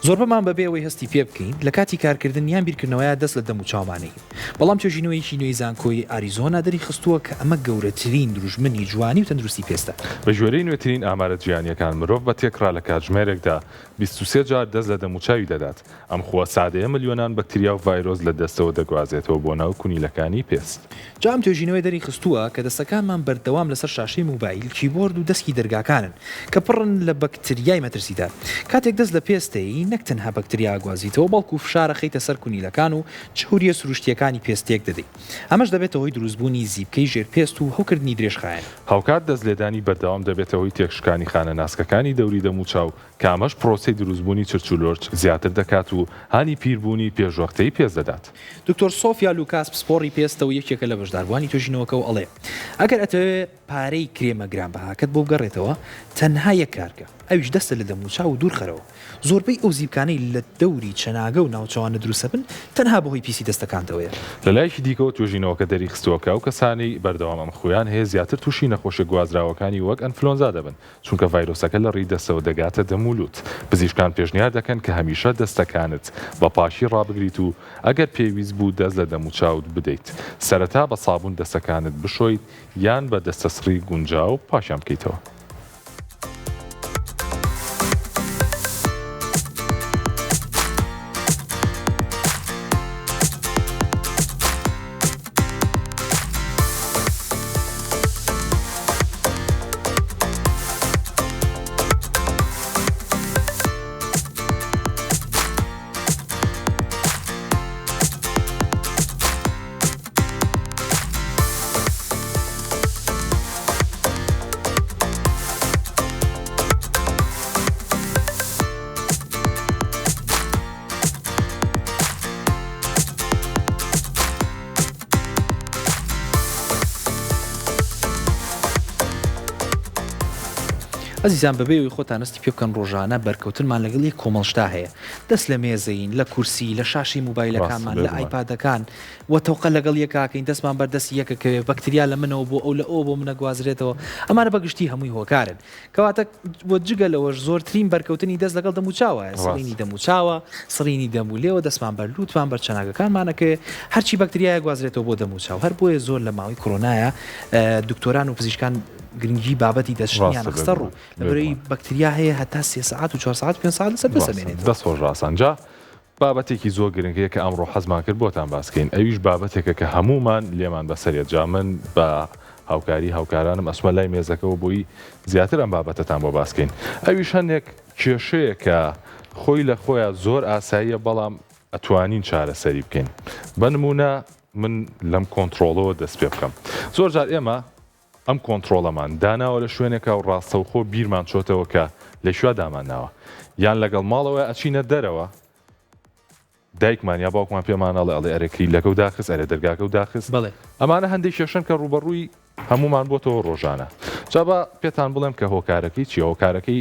زۆر بەمان بەبێ ئەوەی هەستی پێ بکەین لە کاتی کارکردن یان بیرکردنەوەیە دەست لە دەم و چاوانەی بەڵام توێژینەوەیکی نوێی زانکۆی ئاریزۆنا دەری خستووە کە ئەمە گەورەترین دروژمنی جوانی و تەندروستی پێستە. بە ژێرەی نوێترین ئامارە جیهانیەکان مرۆڤ بە تێکرا لە کاتژمێرێکدا 23 جار دەست لە دەم و چاوی دەدات. ئەم خۆ سادەیە ملیۆنان بەکتریا و ڤایرۆس لە دەستەوە دەگوازێتەوە بۆ ناو کونیلەکانی پێست. جام توێژینەوەی دەری خستووە کە دەستەکانمان بەردەوام لەسەر شاشەی موبایل کیبۆرد و دەسکی دەرگاکانن کە پڕن لە بەکتریای مەترسیدار کاتێک دەست لە پێستەی نەک تەنها بەکتریا گوازیتەوە بەڵکو فشارە خەیتە سەر کونیلەکان و چوریە سروشتیەکانی پێستێک دەدەیت ئەمەش دەبێتەوەی دروستبوونی زیبکەی ژێر پێست و هەوکردنی درێژخایەن. هاوکات دەست لێدانی بەردەوام دەبێتەوەی تێکشکانی خانە ناسکەکانی دەوری دەم و چاو کە ئەمەش پرۆسەی دروستبوونی چرچولۆرچ زیاتر دەکات و هانی پیربوونی پێشوەختەی پێست دەدات. دکتۆر سۆفیا لوکاس پسپۆڕی پێستەوە یەکێکە لە بەشداروانی توێژینەوەکە و ئەڵێ ئەگەر ئەتەوێ پارەی کرێمە گرانبەهاکەت بۆ بگەڕێتەوە تەنها یەک کارکە ئەویش دەستە لە دەم و چاو و دوورخەرەوە زۆربەی ئەو زیبکانەی لە دەوری چەناگە و ناوچەوانە دروستە بن تەنها بەهۆی پیسی دەستەکانتەوەیە. لە لایەکی دیکەوە توێژینەوەکە دەری خستووەکە و کەسانی بەردەوام ئەم خۆیان هەیە زیاتر تووشی نەخۆشە گوازراوەکانی وەک ئەنفلۆنزا دەبن چونکە ڤایرۆسەکە لە ڕێی دەستەوە دەگاتە دەمولوت. پزیشکان پێشنیار دەکەن کە هەمیشە دەستەکانت بە پاشی ڕابگریت و ئەگەر پێویست بوو دەست لە دەم و چاوت بدەیت سەرەتا بە سابوون دەستەکانت بشۆیت یان بە دەستەسڕی گونجاو پاشان بکەیتەوە. ئەزیزان بەبێەوەی خۆتانستی پێ بکەن ڕۆژانە بەرکەوتنمان لەگەڵ یەک کۆمەڵشتا هەیە دەست لە مێزەین لە کورسی لە شاشی موبایلەکانمان لە ئایپادەکان وەتەوقە لەگەڵ یەکاکەین دەستمان بەردەستی یەکەکەوێ بەکتریا لە منەوە بۆ ئەو لە ئەو بۆ منە گوازرێتەوە ئەمانە بەگشتی هەمووی هۆکارن کەواتە بۆ جگە لەوەش زۆرترین بەرکەوتنی دەست لەگەڵ دەم و چاوە سڕینی دەم و چاوە سڕینی دەم و لێوە دەستمان بەر لووتمان بەر چەناگەکانمانەکە هەرچی بەکتریایە گوازرێتەوە بۆ دەم و چاو هەر بۆیە زۆر لە ماوەی کۆرۆنایە دکتۆران و پزیشکان گرنگی بابەتی دەستشیان خستە ڕوو لەبەرەوەی بەکتریا هەیە هەتا 3 ساعت و 4 ساعت 5 ساعت لەسەر بسەمێنێت. دەست خۆش ڕاستانجا بابەتێکی زۆر گرنگەیە کە ئەمڕۆ حەزمان کرد بۆتان باسکەین ئەویش بابەتێکە کە هەمومان لێمان بەسەرێت جا من بە هاوکاری هاوکارانم ئەسمە لای مێزەکەەوە بۆی زیاتر ئەم بابەتتان بۆ باسکەین. ئەویش هەندێک کێشەیە کە خۆی لە خۆیان زۆر ئاساییە بەڵام ئەتوانین چارەسەری بکەین. بەنمونە من لەم کۆنتترۆلەوە دەست پێ بکەم. زۆر جار ئێمە ئەم کۆنتترۆلەمان داناوە لە شوێنێکە و ڕاستەوخۆ بیرمان چۆتەوە کە لە شووا دامانناوە یان لەگەڵ ماڵەوە ئەچینە دەرەوە دایکمان یا باوکمان پێمانەڵێ ئەڵێ ئەرەکەی لەگەڵ داخست ئەرە دەرگاکە و داخست ئەمانە هەندێک کێشەن کە ڕوبەڕووی هەمومان بۆتەوە ڕۆژانە. جابە پێتان بڵێم کە هۆکارەکەی چیە هۆکارەکەی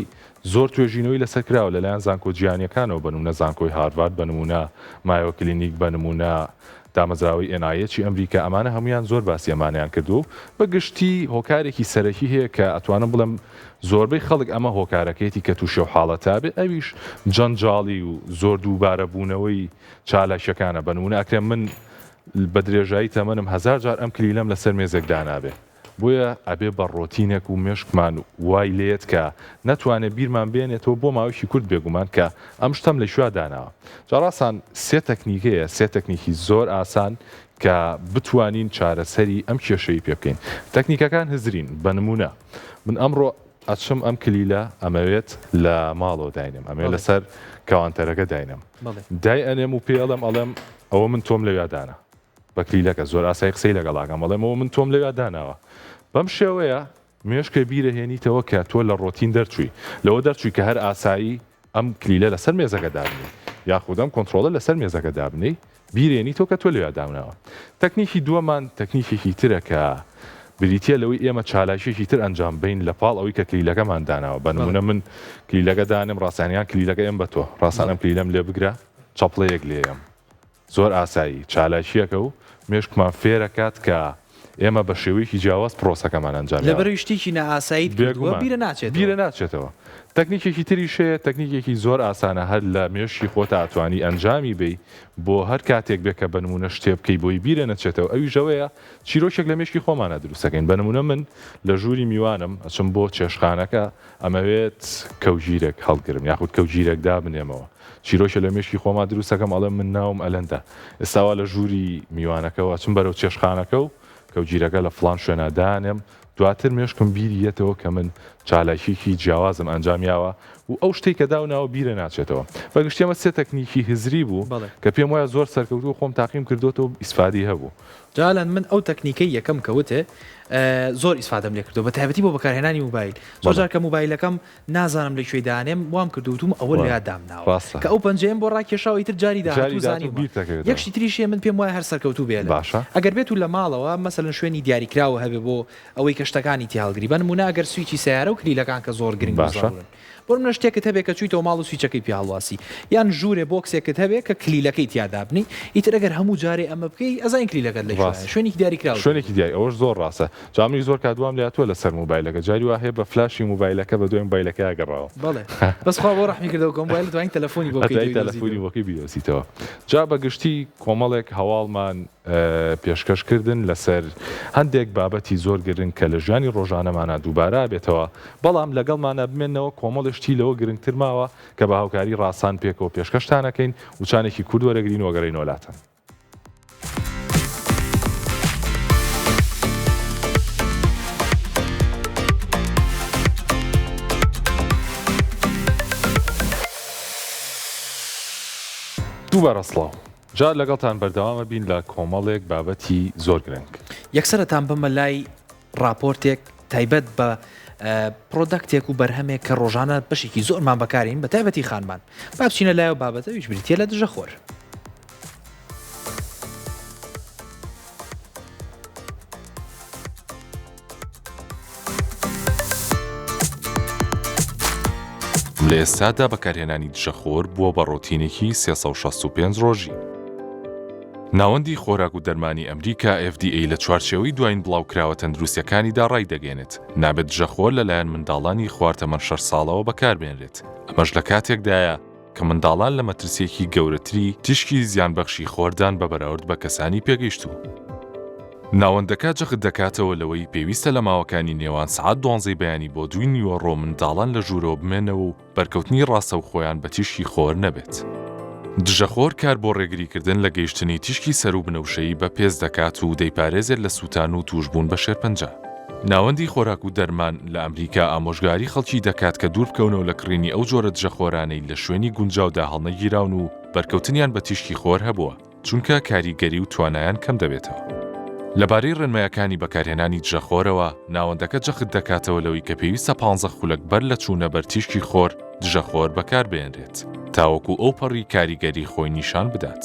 زۆر توێژینەوەی لەسەر کراوە لەلایەن زانکۆ جیهانیەکانەوە بنمونە زانکۆی هاروارد بنمونە مایۆ کلینیک بنمونە دامەزراوی NIH ئەمریکا ئەمانە هەمویان زۆر باسی ئەمانیان کردو بە گشتی هۆکارێکی سەرەکی هەیە کە ئەتوانم بڵم زۆربەی خەڵک ئەمە هۆکارەکەیەتی کە تووشە و حاڵەتا بێ ئەویش جەنجاڵی و زۆر دووبارە بوونەوەی چالاشەکانە بنمونە ئەکرێن من بە درێژایی تەمەنم 1000 جار ئەم کلیلەم لەسەر مێزێک دانابێ بۆیە ئەبێ بە ڕۆتینێک و مێشکمان وای لێت کە نەتوانێت بیرمان بێنێتەوە بۆ ماوەیەکی کورت بێگومان کە ئەم شتەم لە شووا داناوە. جاڕاستان سێ تەکنیکەیە سێ تەکنیکی زۆر ئاسان کە بتوانین چارەسەری ئەم کێشەی پێ بکەین. تەکنیکەکان هزرین بەنمونە من ئەمڕۆ ئەچم ئەم کلیلە ئەمەوێت لە ماڵەوە داینم ئەمێ لەسەر کەوانتەرەکە داینم دای ئەنێم و پێڵم ئەڵێم ئەوە من تۆم لەوێ دانا بە کلیلەکە زۆر ئاسایی قسەی لەگەڵاکەم ئەڵێم ئەوە من تۆم لەوێ داناوە بەم شێوەیە مێشکە بیرەهێنیتەوە کە تۆ لە ڕۆتین دەرچووی لەوە دەرچووی کە هەر ئاسایی ئەم کلیلە لەسەر مێزەکە دابنی یاخودەم کۆنتترۆلە لەسەر مێزەکە دابنەی بیرێنی تۆ کە تۆ لێ داونەوە. تەکنیکی دووەمان تەکنیکێکی ترە کە بریتە لەوەی ئێمە چالاشێکی تر ئەنجام بین لە پاڵ ئەوەی کە کلیلەکەمان داناوە بەنمونە من کلیلەکە دانم ڕاستانیان کلیلەکە ئێم بە تۆ ڕاستانم کلیلەم لێ بگرە چەپڵەیەک لێم زۆر ئاسایی چالاشیەکە و مێشکمان فێرەکات کە ئێمە بە شێوەیەکی جیاواز پرۆسەکەمان ئەنجام لەبەر شتێکی نەئاساییت بیرە ناچێتەوە. تەکنیکێکی تریشەیە تەکنیکێکی زۆر ئاسانە هەر لە مێشی خۆتە ئەتوانی ئەنجامی بی بۆ هەر کاتێک بێکە بنمونە شتێ بکەی بۆی بیرە نەچێتەوە ئەوی ژەوەیە چیرۆکێک لە مێشکی خۆمانە دروستەکەین بنمونە من لە ژووری میوانم ئەچم بۆ چێشخانەکە ئەمەوێت کەوژیرێک هەڵگرم یاخود کەوژیرێک دابنێمەوە چیرۆشە لە مێشکی خۆما دروستەکەم ئەڵێ من ناوم ئەلەندە ئێستاوا لە ژووری میوانەکەەوە چم بەرەو چێشخانەکە و کەوجیرەکە لە فلان شوێنەدانم دواتر مێشکم بیریەتەوە کە من چالاشیکی جیاوازم ئەنجامیاوە و ئەو شتێک کە داوناوە بیرە ناچێتەوە بەگشتێمە سێ تەکنیکی هزری بوو کە پێم وایە زۆر سەرکەوتو خۆم تاقیم کردوتەوە ئیسفادی هەبوو. جالان من ئەو تەکنیکەی یەکەم کەوتێ زۆر ئیسفادەم لێ کردو بە تایبەتی بۆ بەکارهێنانی موبایل زۆرجار کە موبایلەکەم نازانم لە کوێی دانێم وام کردوتم ئەوە لە یاددامناوە کە ئەو پەنجەیەم بۆ ڕاکێشاوی تر جاری داهاتوزانی یەکشی تریشێ من پێم وایە هەر سەرکەوتو بێت باشە ئەگەر بێت و لە ماڵەوە مەسەلەن شوێنی دیاریکراوە هەبێ بۆ ئەوەی کە شتەکانی تیاڵگری بن نمونە ئەگەر سویچی سیارە و کلیلەکان کە زۆر گرنگ باشە بۆ منە شتێکت هەبێت کە چویتەوە ماڵ و سویچەکەی پیاڵواسی یان ژوورێ بۆکسێکت هەبێت کە کلیلەکەی تیادابنی ئیتر ئەگەر هەموو جارێ ئەمە بکەی ئەزین کلیلەکەت لە شوێنی دیاریکراوە شوێنێکی دیای ئەوش زۆر ڕاستە جامی زۆر کادوام لاتوە لەسەر موبایلەکە جاری وا هەیە بە فلاشی موبایلەکە بە دوێن موبایلەکە ئەگەڕاوە بەڵێ بەسخوا بۆ ڕەحمی کردەوە کۆمبایل دوای تەلەفۆنی بۆ تەلەفۆنی وەکی بیدۆزیتەوە جا بەگشتی کۆمەڵێک هەواڵمان پێشکەشکردن لەسەر هەندێک بابەتی زۆر گرنگ کە لە ژیانی ڕۆژانەمانە دووبارە بێتەوە بەڵام لەگەڵمانە بمێنەوە کۆمەڵشتی لەوە گرنگتر ماوە کە بە هاوکاری ڕاستان پێکەوە پێشکەشتانەکەین وچانێکی کورد وەرەگرین وەگەڕین وڵاتن. دووبارە سڵاو جا لەگەڵتان بەردەوامە بین لە کۆمەڵێک بابەتی زۆر گرنگ یەکسەرەتان بمە لای راپۆرتێک تایبەت بە پرۆدەکتێک و بەرهەمێک کە ڕۆژانە بەشێکی زۆرمان بەکارین بە تایبەتی خانمان با بچینە لایەوە بابەتەویش بریتە لە دژەخۆر. لە ئێستادا بەکارهێنانی دژەخۆر بووە بە ڕۆتینێکی 365 ڕۆژی. ناوەندی خۆراک و دەرمانی ئەمریکا FDA لە چوارچێوەی دوایین بڵاوکراوە تەندروستیەکانیدا ڕایدەگەێنێت نابێت دژەخۆر لەلایەن منداڵانی خواردەمەند 6 ساڵەوە بەکاربێنرێت ئەمەش لە کاتێکدایە کە منداڵان لە مەترسیەکی گەورەتری تیشکی زیانبەخشی خۆردان بە بەراورد بە کەسانی پێگەیشتوو. ناوەندەکە جەخت دەکاتەوە لەوەی پێویستە لە ماوەکانی نێوان سعات 12 بەیانی بۆ 2 نیوەڕۆ منداڵان لە ژوورەوە بمێنەوە و بەرکەوتنی ڕاستە و خۆیان بە تیشکی خۆر نەبێت. دژەخۆر کار بۆ ڕێگریکردن لە گەیشتنی تیشکی سەر و بنەوشەیی بە پێز دەکات و دەیپارێزێت لە سووتان و توشبوون بە شێرپەنجە. ناوەندی خۆراک و دەرمان لە ئەمریکا ئامۆژگاری خەڵکی دەکات کە دوور بکەونەوە لە کڕینی ئەو جۆرە دژەخۆرانەی لە شوێنی گونجاودا هەڵنەگیراون و بەرکەوتنیان بە تیشکی خۆر هەبووە چونکە کاریگەری و توانایان کەم دەبێتەوە. لەبارەی ڕێنمایەکانی بەکارهێنانی دژەخۆرەوە ناوەندەکە جەخت دەکاتەوە لەوەی کە پێویستە 15 خولەک بەر لە چوونە بەر تیشکی خۆر دژەخۆر بەکاربێنرێت تاوەکو ئەو پەڕی کاریگەری خۆی نیشان بدات.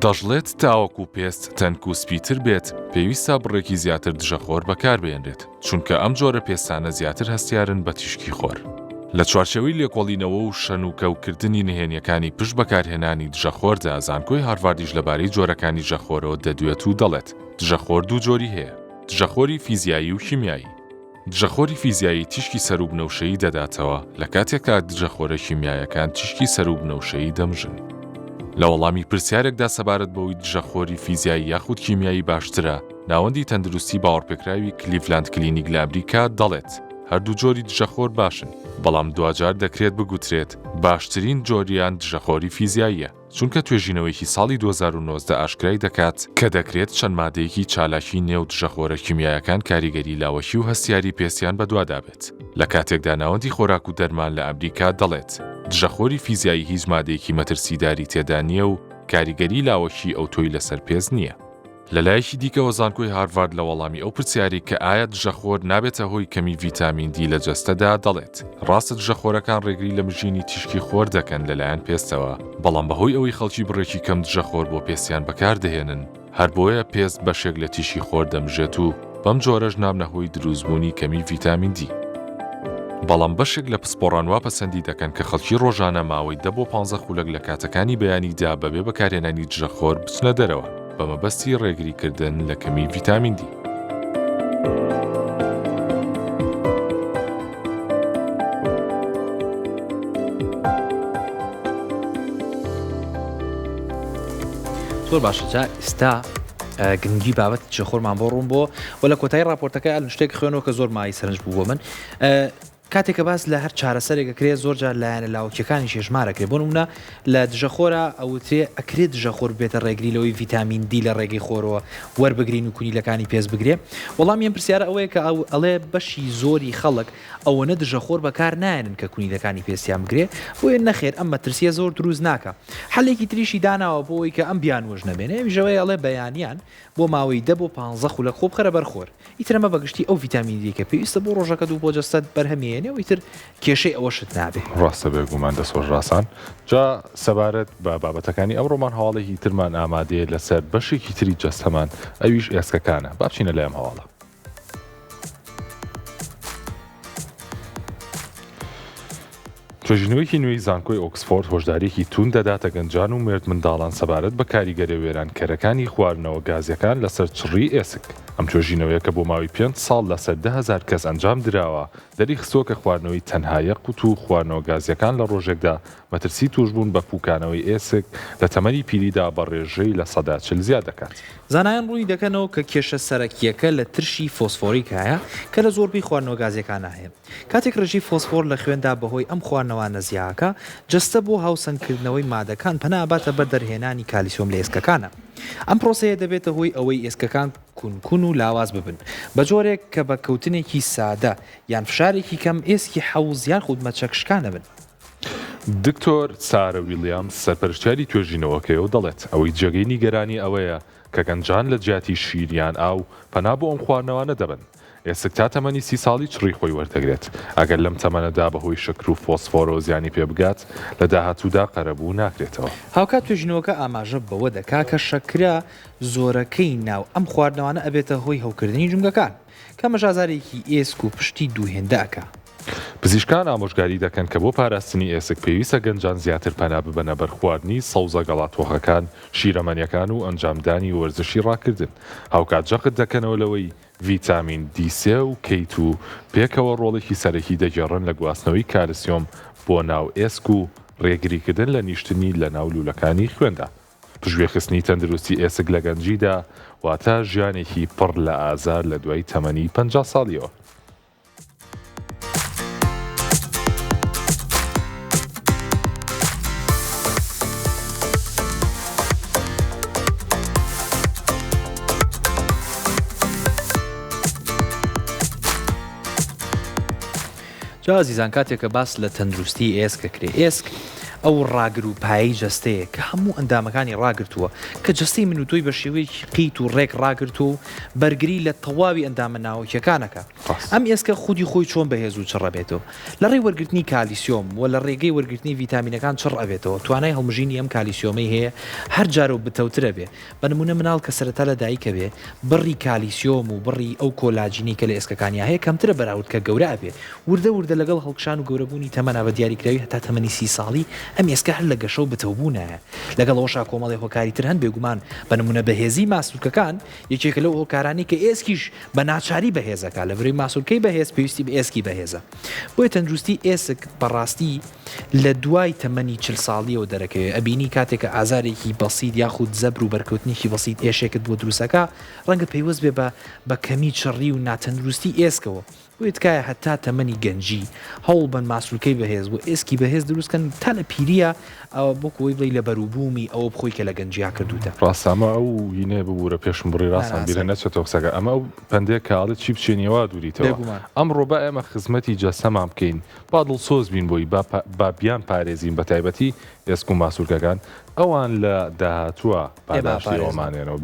دەژڵێت تاوەکو پێست تەنک و سپیتر بێت پێویستە بڕێکی زیاتر دژەخۆر بەکاربێنرێت چونکە ئەم جۆرە پێستانە زیاتر هەستیارن بە تیشکی خۆر. لە چوارچێوەی لێکۆڵینەوە و شەن و کەوکردنی نهێنیەکانی پشت بەکارهێنانی دژەخۆردا زانکۆی هارڤاردیش لەبارەی جۆرەکانی دژەخۆرەوە دەدوێت و دەڵێت دژەخۆر دوو جۆری هەیە دژەخۆری فیزیایی و شیمیایی. دژەخۆری فیزیایی تیشکی سەر و بنەوشەیی دەداتەوە لە کاتێکدا دژەخۆرە شیمیایەکان تیشکی سەر و بنەوشەیی دەمژن. لە وەڵامی پرسیارێکدا سەبارەت بەوەی دژەخۆری فیزیایی یاخود کیمیایی باشترە ناوەندی تەندروستی باوەڕپێکراوی کلیڤلاند کلینیک لە ئەمریکا دەڵێت هەردوو جۆری دژەخۆر باشن بەڵام دوجار دەکرێت بگوترێت باشترین جۆریان دژەخۆری فیزیاییە چونکە توێژینەوەیکی ساڵی 2009 ئاشکرای دەکات کە دەکرێت چەند مادەیەکی چالاکی نێو دژەخۆرە کیمیایەکان کاریگەری لاوەشی و هەستیاری پێستیان بەدوادا بێت. لە کاتێکدا ناوەندی خۆراک و دەرمان لە ئەمریکا دەڵێت دژەخۆری فیزیایی هیچ مادەیەکی مەترسیداری تێدا نییە و کاریگەری لاوەشی ئەو تۆی لەسەر پێز نییە. لەلایەکی دیکەوە زانکۆی هاروارد لە وەڵامی ئەو پرسیاری کە ئایا دژەخۆر نابێتە هۆی کەمی ڤیتامین دی لە جەستەدا دەڵێت ڕاستە دژەخۆرەکان ڕێگری لە مژینی تیشکی خۆر دەکەن لەلایەن پێستەوە بەڵام بەهۆی ئەوەی خەڵکی بڕێکی کەم دژەخۆر بۆ پێستیان بەکاردەهێنن هەر بۆیە پێست بەشێک لە تیشی خۆر دەمژێت و بەم جۆرەش نامنە هۆی دروستبوونی کەمی ڤیتامین دی. بەڵام بەشێک لە پسپۆڕان وا پەسەندی دەکەن کە خەڵکی ڕۆژانە ماوەی 10 بۆ 15 خولەک لە کاتەکانی بەیانیدا بەبێ بەکارهێنانی دژەخۆر بچنە دەرەوە بە مەبەستی ڕێگریکردن لە کەمی ڤیتامین دی. زۆر باشە جا ئێستا گرنگی بابەت دژەخۆرمان بۆ ڕوون بۆ و لە کۆتایی راپۆرتەکە ئەل شتێک خوێنەوە کە زۆر مای سەرنج بوو بۆ من کاتێکە باس لە هەر چارەسەرێکە کرێ زۆرجار لایەنە لاوکیەکانی شێژمارەکرێ بۆ نمونە لە دژەخۆرە ئەوترێ ئەکرێت دژەخۆر بێتە ڕێگری لەوەی ڤیتامین دی لە ڕێگەی خۆرەوە وەربگرین و کونیلەکانی پێست بگرێ وەڵام یەن پرسیارە ئەوەیە کە ئەڵێ بەشی زۆری خەڵک ئەوەنە دژەخۆر بەکار نایەنن کە کونیلەکانی پێستیان بگرێ بۆیە نەخێر ئەم مەترسیە زۆر دروست ناکە حەلێکی تریشی داناوە بۆەوەی کە ئەم بیان وەژ نەبێنێ ژەوەی ئەڵێ بەیانیان بۆ ماوەی 10 بۆ 15 خولەک خۆ بخەرە بەرخۆر ئیترەمە بەگشتی ئەو ڤیتامین دی کە پێویستە بۆ ڕۆژەکە دوو بۆ جەستەت بەرهەمێنێ و ئیتر کێشەی ئەوەشت نابێ ڕاستە بێگومان دەسۆژڕاستان جا سەبارەت بە بابەتەکانی ئەمڕۆمان هەواڵێکی ترمان ئامادەیە لەسەر بەشێکی تری جەستەمان ئەویش ئێسکەکانە با بچینە لەم هەواڵە. توێژینەوەیکی نوێی زانکۆی ئۆکسفۆرد هۆشدارێکی تون دەداتە گەنجان و مێرد منداڵان سەبارەت بە کاریگەری وێرانکەرەکانی خواردنەوە گازیەکان لەسەر چڕی ئێسک. ئەم توێژینەوەیە کە بۆ ماوەی 5 ساڵ لەسەر 10,000 کەس ئەنجام دراوە دەری خستۆ کە خواردنەوەی تەنها یەک قوت و خواردنەوە گازیەکان لە ڕۆژێکدا مەترسی توشبوون بە پوکانەوەی ئێسک لە تەمەنی پیریدا بە ڕێژەی لە 140 زیاد دەکات. زانایان ڕووی دەکەنەوە کە کێشە سەرەکیەکە لە ترشی فۆسفۆریکایە کە لە زۆربەی خواردنەوە گازیەکان هەیە. کاتێک ڕێژی فۆسفۆر لە خوێندا بەهۆی ئەم خواردنەوانە زیاکە جەستە بۆ هاوسەنگکردنەوەی مادەکان پەناباتە بەر دەرهێنانی کالیسیۆم لە ئێسکەکانە. ئەم پرۆسەیە دەبێتە هۆی ئەوەی ئێسکەکان کونکون و لاواز ببن بە جۆرێک کە بە کەوتنێکی سادە یان فشارێکی کەم ئێسکی حەوز یان خودمەچەکشکانە بن. دکتۆر سارە ویلیامز سەرپەرشتیاری توێژینەوەکەی و دەڵێت ئەوەی جێگەی نیگەرانی ئەوەیە کە گەنجان لە جیاتی شیریان ئاو پەنا بۆ ئەم خواردنەوانە دەبن. ئێسک تا تەمەنی 30 ساڵی چڕی خۆی وەردەگرێت ئەگەر لەم تەمەنەدا بەهۆی شکر و فۆسفۆرۆ زیانی پێ بگات لە داهاتوودا قەرەبوو ناکرێتەوە. هاوکات توێژینەوەکە ئاماژە بەوە دەکا کە شەکرا زۆرەکەی ناو ئەم خواردنەوانە ئەبێتە هۆی هەوکردنی جونگەکان کە مەژازارێکی ئێسک و پشتی دووهێندەکە. پزیشکان ئامۆژگاری دەکەن کە بۆ پاراستنی ئێسک پێویستە گەنجان زیاتر پەنا ببەنە بەر خواردنی سەوزە گەڵاتۆخەکان شیرەمەنیەکان و ئەنجامدانی وەرزشی ڕاکردن. هاوکات جەقت دەکەنەوە لەوەی ڤیتامین دی3 و کەیت و پێکەوە ڕۆڵێکی سەرەکی دەگێڕن لە گواستنەوەی کالسیۆم بۆ ناو ئێسک و ڕێگریکردن لە نیشتنی لە ناو لوولەکانی خوێندا. پژوێخستنی تەندروستی ئێسک لە گەنجیدا واتە ژیانێکی پڕ لە ئازار لە دوای تەمەنی 50 ساڵیەوە. جازیزان کاتێککە باس لە تەندروستی ئێسکە کرێ ئێسک ئەو ڕاگر و پایی جەستەیە کە هەموو ئەندامەکانی ڕاگرتووە کە جستی من و تۆی بە شێوەیەکی قیت و ڕێک ڕاگرت و بەرگری لە تەواوی ئەندامە ناوەکیەکانەکە. ئەم ئێسکە خودی خۆی چۆن بەهێز و چڕەبێتەوە لە ڕێی وەرگرتنی کالیسیۆم و لە ڕێگەی وەرگرتنی ڤیتامینەکان چڕ ئەبێتەوە توانای هەڵمژینی ئەم کالیسیۆمەی هەیە هەر جار و بتەوترە بێ بە نمونە مناڵ کە سەرەتا لە دایکە بێ بڕی کالیسیۆم و بڕی ئەو کۆلاجینی کە لە ئێسکەکانی هەیە کەمترە بەراورد کە گەورە ئەبێ وردە لەگەڵ هەڵکشان و گەورەبوونی تەمەنا بە دیاریکراوی هەتا تەمەنی 30 ساڵی ئەم ئێسکە هەر لە گەشە و بتەوبوونایە لەگەڵ ئەوشا کۆمەڵی هۆکاری تر هەن بێگومان بە نمونە بەهێزی ماسوولکەکان یەکێکە لەو هۆکارانی کە ئێسکیش بە ناچاری بەهێزەکە لە بڕی ماسوولکەی بەهێز پێویستی بە ئێسکی بەهێزە بۆیە تەندروستی ئێسک بەڕاستی لە دوای تەمەنی 40 ساڵیەوە دەرەکەوێت ئەبینی کاتێکە ئازارێکی بەسیط یاخود زەبر و بەرکەوتنیی بەسیط ئێشێکت بۆ دروستەکە ڕەنگە پێیوەست بێ بە کەمی چڕی و ناتەندروستی ئێسکەوە بۆیە تکایە هەتا تەمەنی گەنجی هەوڵ بن ماسوولکەی بەهێز و ئێسکی بەهێز دروستکەن تا لە پیریە ئەوە بۆکەوەی بڵی لە بەروبوومی ئەوە بخۆی کە لە گەنجیا کردوتە ڕاستامە ئەو هینێ ببوورە پێشم بڕی ڕاستان بیرە نەچێتەوە قسەکە ئەمە ئەو پندێک کاڵت چی بچێنیەوە دووریتەوە ئەمڕۆ بە ئێمە خزمەتی جەسەمان بکەین با دڵسۆز بین بۆی با با بیان پارێزین بە تایبەتی ئێسک و ماسوولکەکان ئەوان لە داهاتووە پاداشتی ئەومانێنەوە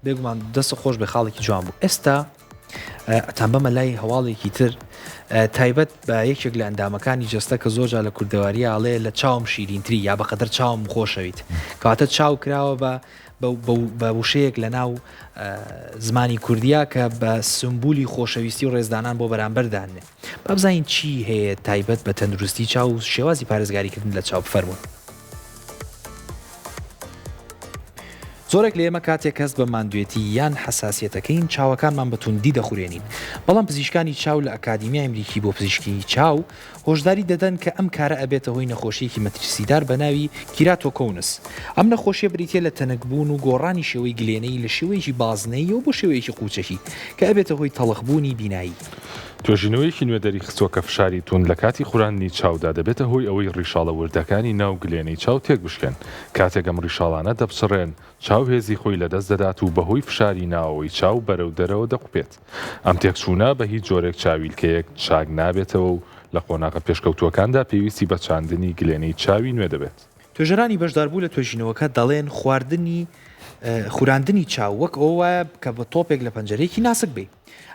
بێگومان دەست خۆش بە خاڵێکی جوان بوو ئێستا ئەتان بەمە لای هەواڵێکی تر تایبەت بە یەکێک لە ئەندامەکانی جەستە کە زۆرجا لە کوردەواری ئاڵێ لە چاوم شیرینتری یا بەقەدر چاوم خۆشەویت کەواتە چاو کراوە بە وشەیەک لە ناو زمانی کوردیا کە بە سمبولی خۆشەویستی و ڕێزدانان بۆ بەرامبەردانێ با بزانین چی هەیە تایبەت بە تەندروستی چاو و شێوازی پارێزگاریکردن لە چاو بفەرمون. زۆرێک لە ئێمە کاتێک کەس بە ماندوێتی یان حساسیەتەکەین چاوەکانمان بە توندی دەخورێنین بەڵام پزیشکانی چاو لە ئەکادیمی ئەمریکی بۆ پزیشکی چاو هۆشداری دەدەن کە ئەم کارە ئەبێتە هۆی نەخۆشیەکی مەترسیدار بە ناوی کیراتۆکۆنس. ئەم نەخۆشیە بریتە لە تەنەکبوون و گۆڕانی شێوەی گلێنەی لە شێوەیەکی بازنەیە و بۆ شێوەیەکی قوچەکی کە ئەبێتە هۆی تەڵخبوونی بینایی. توێژینەوەیکی نوێدەری خستووە کە فشاری تون لە کاتی خوراندنی چاودا دەبێتە هۆی ئەوەی ڕیشاڵە وردەکانی ناو گلێنەی چاو تێک بشکێن کاتێک ئەم ڕیشاڵانە دەپسڕێن چاو هێزی خۆی لەدەست دەدات و بەهۆی فشاری ناوەوەی چاو بەرەو دەرەوە دەقوپێت. ئەم تێکچوونە بە هیچ جۆرێک چاویلکەیەک چاک نابێتەوە و لە قۆناغە پێشکەوتووەکاندا پێویستی بە چاندنی گلێنەی چاوی نوێ دەبێت. توێژەرانی بەشداربوو لە توێژینەوەکە دەڵێن خوراندنی چاو وەک ئەوە کە بە تۆپێک لە پەنجەرەیەکی ناسک بێ.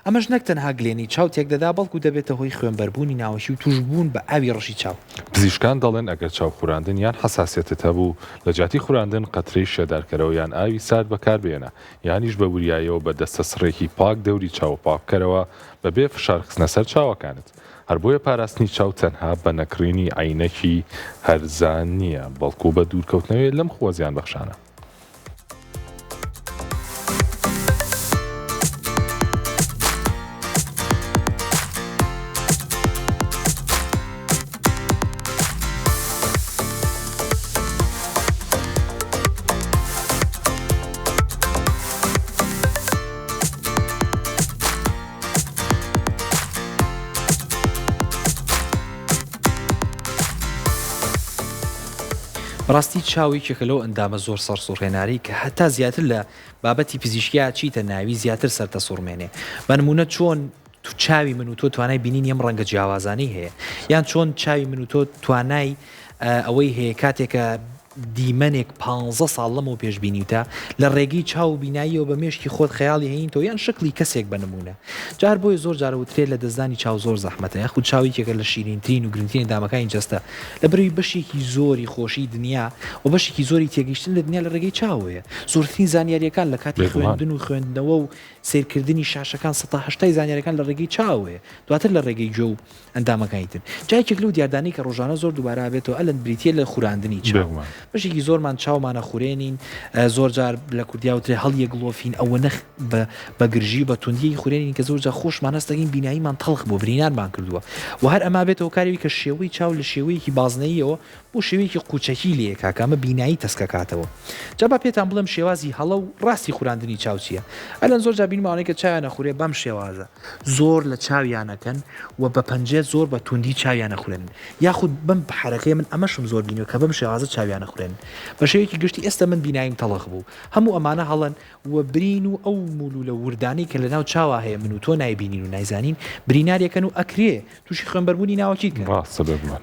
ئەمەش نەک تەنها گلێنی چاو تێک دەدا بەڵکو دەبێتە هۆی خوێنبەربوونی ناوەشی و توشبوون بە ئاوی ڕەشی چاو. پزیشکان دەڵێن ئەگەر چاو خوراندن یان حساسیەتت هەبوو لە جاتی خوراندن قەترەی شێدارکەرەوە یان ئاوی سارد بەکاربێنە یانیش بە وریایەوە بە دەستە سڕێکی پاک دەوری چاو پاککەرەوە بەبێ فشار خستنە سەر چاوەکانت. هەر بۆیە پاراستنی چاو تەنها بە نەکڕینی عینەکی هەرزان نییە بەڵکو بە دوورکەوتنەوەی لەم خۆزیان بەخشانە. بەڕاستی چاوی کێکەلەوە ئەندامە زۆر سەرسوڕهێناری کە هەتا زیاتر لە بابەتی پزیشکیا چیتە ناوی زیاتر سەرتە سوڕمێنێ. بە نمونە چۆن تو چاوی من و تۆ توانای بینین ئەم ڕەنگە جیاوازانەی هەیە یان چۆن چاوی من و تۆ توانای ئەوەی هەیە کاتێکە دیمەنێک 15 ساڵ لەمەوە پێشبینیوتە لە ڕێگەی چاو بیناییەوە بە مێشکی خۆت خەیاڵی هەین تۆ یان شکلی کەسێک بنمونە. جار بۆی زۆر جارەوترێت لە دەستدانی چاو زۆر زەحمەتە یاخود چاویکێکە لە شیرینترین و گرنگترین دامەکانی جەستە لە بەروی بەشێکی زۆری خۆشی دنیا و بەشێکی زۆری تێگەیشتن لە دنیا لە ڕێگەی چاوەیە. زۆرترین زانیاریەکان لە کاتی خوێندن و خوێندنەوە و سیرکردنی شاشەکان 180 زانیاریەکان لە ڕێگەی چاوەیە دواتر لە ڕێگەی جۆ و ئەندامەکانی تر. جایەکێک لەو دیاردانی کە ڕۆژانە زۆر دووبارە بێتەوە ئەلەن بریتە لە خوراندنی چاو. بەشێکی زۆرمان چاومانە خوێنین زۆر جار لە کوردیاوترێ هەڵیە گڵۆفین ئەوە نەخ بە گرژی بە توندی خوێنین کە زۆر جا خۆشمان هەستەگەین بیناییمان تەڵخ بۆ برینانمان کردووە و هەر ئەما بێتەوە کاروی کە شێوەی چاو لە شێوەیەکی بازنەیەوە بۆ شێوەیەکی قوچەکی لێ کاکامە بینایی تەسکەکاتەوە. جا با پێتان بڵم شێوازی هەڵە و ڕاستی خوراندنی چاو چییە؟ ئەلەن زۆر جا بینماوانەیە کە چاویان نەخورێ بەم شێوازە زۆر لە چاویانەکەن و بە پەنجێ زۆر بە توندی چاویان نەخورێن یاخود بم حرەکەی من ئەمەشم زۆر بینیوە کە بەم شێوازە چاویان نەخورێن. بە شێوەیەکی گشتی ئێستا من بیناییم تەڵخ بوو هەموو ئەمانە هەڵن و برین و ئەو مولو لە وردانی کە لە ناو چاوە هەیە من و تۆ نایبینین و نایزانین بریناریەکەن و ئەکرێ تووشی خوێنبەربوونی ناوەکی کە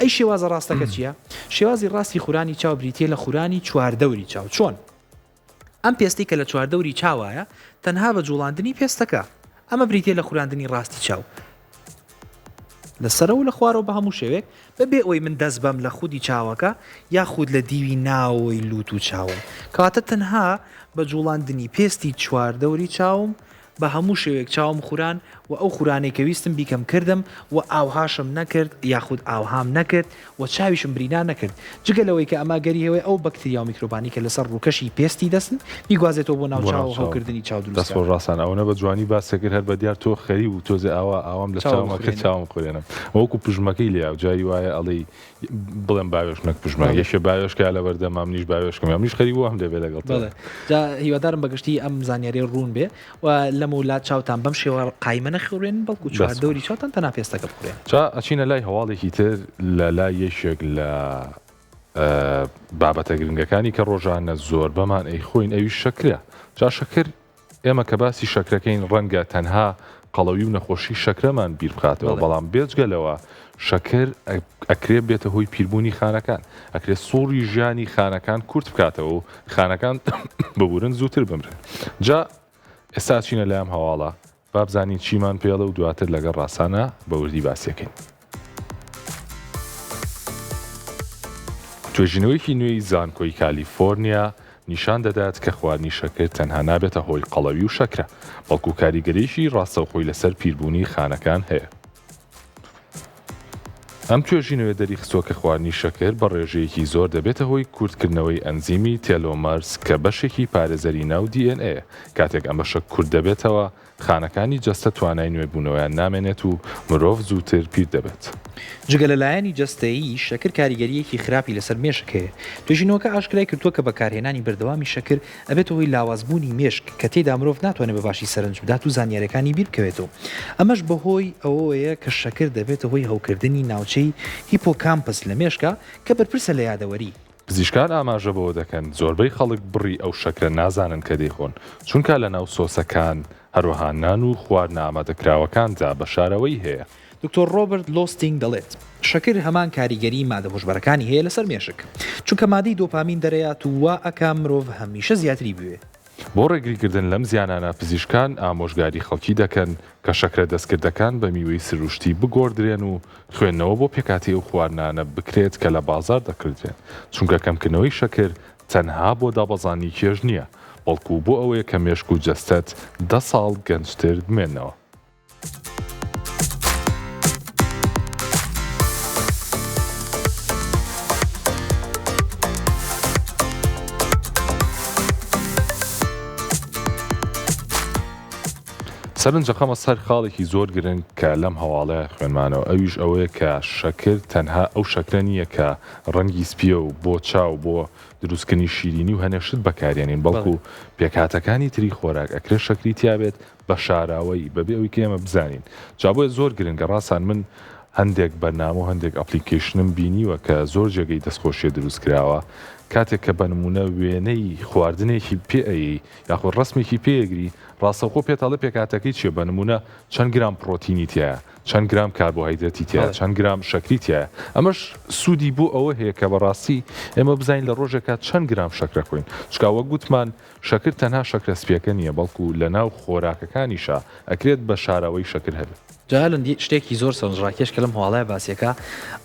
ئەی شێوازە ڕاستەکە چییە؟ شێوازی ڕاستی خورانی چاو بریتە لە خورانی چواردەوری چاو. چۆن؟ ئەم پێستی کە لە چواردەوری چاوایە تەنها بە جوڵاندنی پێستەکە ئەمە بریتە لە خوراندنی ڕاستی چاو لەسەرەوە لە خوارەوە بە هەموو شێوێک بەبێ ئەوەی من دەست بەم لە خودی چاوەکە یاخود لە دیوی ناوەی لوت و چاوم کەواتە تەنها بە جوڵاندنی پێستی چواردەوری چاوم بە هەموو شێوێک چاوم خوران و ئەو خورانەی کە ویستم بیکەم کردم و ئاوهاشم نەکرد یاخود ئاوهام نەکرد و چاویشم برینا نەکرد جگەلەوەی کە ئەماگەریەوەی ئەو بەکتریا و میکرۆبانی کە لەسەر ڕووکەشی پێستی دەستن بیگوازێتەوە بۆ ناو چاو هەڵکردنی چاو دروست ڕاستان ئەوە بە جوانی باسەکرد هەر بە دیار تۆ خەری و تۆزێ ئاوام لە چاومەکە چاوم خورێنم وەکو پژمەکەی لێ جایی وایە ئەڵێ بڵێم باوێش نەک پژمە یەکێ باوێشکە لە بەردە مامنیش باوێشکم منیش خەری وە هەم دەبێت لەگەڵ جا هیوادارم بەگشتی ئەم زانیاری ڕوون بێ و لەم وڵات چاوتان بەم شێوە قایمە نەخورێن بەڵکو چواردەوری چاوتان تەنها پێستەکە بخورێن. جا ئەچینە لای هەواڵێکی تر لە لای یەکێک لە بابەتە گرنگەکانی کە ڕۆژانە زۆر بەمان ئەی خۆین ئەوی شەکرە. جا شەکر ئێمە کە باسی شەکرەکەین ڕەنگە تەنها قەڵەوی و نەخۆشی شەکرەمان بیر بخاتەوە بەڵام بێجگەلەوە شەکر ئەکرێ بێتە هۆی پیربوونی خانەکان ئەکرێت سوڕی ژیانی خانەکان کورت بکاتەوە و خانەکان ببورن زووتر بمرن جا ئێستا چینە لایەم هەواڵە بابزانین چیمان پێڵە و دواتر لەگەڵ ڕاستانە بە وردی باسیەکەین توێژینەوەیکی نوێی زانکۆی کالیفۆرنیا نیشان دەدات کە خواردنی شەکر تەنها نابێتە هۆی قەڵەوی و شەکرە بەڵکو کاریگەریشی ڕاستەوخۆی لەسەر پیربوونی خانەکان هەیە ئەم توێژینەوە دەریخستووە کە خواردنی شەکر بە ڕێژەیەکی زۆر دەبێتە هۆی کورتکردنەوەی ئەنزیمی تێلۆمەرز کە بەشێکی پارێزەری ناو DNA کاتێک ئەم بەشە کورت دەبێتەوە خانەکانی جەستە توانای نوێبوونەوەیان نامێنێت و مرۆڤ زووتر پیر دەبێت. جگە لەلایەنی جەستەیی شەکر کاریگەریەکی خراپی لەسەر مێشک هەیە. توێژینەوەکە ئاشکرای کردووە کە بەکارهێنانی بەردەوامی شەکر ئەبێت هۆی لاوازبوونی مێشک کە تێدا مرۆڤ ناتوانێت بە باشی سەرنج بدات و زانیاریەکانی بیر بکەوێتەوە. ئەمەش بەهۆی ئەوەیە کە شەکر دەبێتە هۆی هەوکردنی ناوچەی هیپۆکامپس لە مێشکە کە بەرپرسە لە یادەوەری. پزیشکان ئاماژە بەوە دەکەن زۆربەی خەڵک بڕی ئەو شەکرە نازانن کە دەیخۆن چونکە لە ناو سۆسەکان هەروەها نان و خواردنە ئامادەکراوەکاندا بە شارەوەی هەیە. دکتۆر ڕۆبرت لۆستینگ دەڵێت شەکر هەمان کاریگەری مادە هۆشبەرەکانی هەیە لەسەر مێشک چونکە مادەی دۆپامین دەرەیات و وا ئەکا مرۆڤ هەمیشە زیاتری بوێ. بۆ ڕێگریکردن لەم زیانانە پزیشکان ئامۆژگاری خەڵکی دەکەن کە شەکرە دەستکردەکان بە میوەی سروشتی بگۆڕدرێن و خوێندنەوە بۆ پێکاتی و خواردنانە بکرێت کە لە بازار دەکردرێن چونکە کەمکردنەوەی شەکر تەنها بۆ دابەزانی کێژ نییە بەڵکو بۆ ئەوەیە کە مێشک و جەستەت 10 ساڵ گەنجتر بمێنەوە. سەرنجەقەمە سەر خاڵێکی زۆر گرنگ کە لەم هەواڵەیە خوێنمانەوە ئەویش ئەوەیە کە شەکر تەنها ئەو شەکرە نییە کە ڕەنگی سپیە و بۆ چاو بۆ دروستکردنی شیرینی و هەنێشت بەکارێنین بەڵکو پێکهاتەکانی تری خۆراک ئەکرێ شەکری تیابێت بە شاراوەی بەبێ ئەوی کە ئێمە بزانین جا بۆیە زۆر گرنگە ڕاستان من هەندێک بەرنامە و هەندێک ئەپلیکیشنم بینیوە کە زۆر جێگەی دەستخۆشیە دروست کراوە کاتێک کە بە نمونە وێنەی خواردنێکی پێئی یاخۆ ڕسمێکی پێگری ڕاستەوخۆ پێتاڵە پێکاتەکەی چیە بە نمونە چەند گرام پرۆتینی تایە چەند گرام کاربۆهایدرەتی تایە چەند گرام شەکری تایە ئەمەش سوودی بۆ ئەوە هەیە کە بەڕاستی ئێمە بزانین لە ڕۆژێکات چەند گرام شەکرە خۆین چکاوە گوتمان شەکر تەنها شەکرە سپیەکە نییە بەڵکو لە ناو خۆراکەکانیشە ئەکرێت بە شاراوەی شەکر هەبێت. جاالن شتێکی زۆر سەرنجڕاکێش کە لەم هەواڵای باسیەکە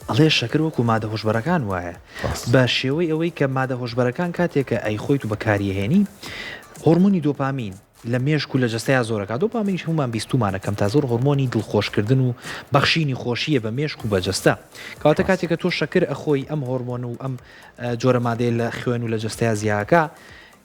ئەڵێ شەکر وەکو مادە هۆشبەرەکان وایە بە شێوەی ئەوەی کە مادە هۆشبەرەکان کاتێکە ئەی خۆیت و بەکاریهێنی هۆرمۆنی دۆپامین لە مێشک و لە جەستەیە زۆرەکە دۆپامینش هەمومان بیستومانەکەم تا زۆر هۆرمۆنی دڵخۆشکردن و بەخشینی خۆشیە بە مێشک و بە جەستە کەواتە کاتێکە تۆ شەکر ئەخۆی ئەم هۆرمۆن و ئەم جۆرە مادەی لە خوێن و لە جەستەیە زیاکە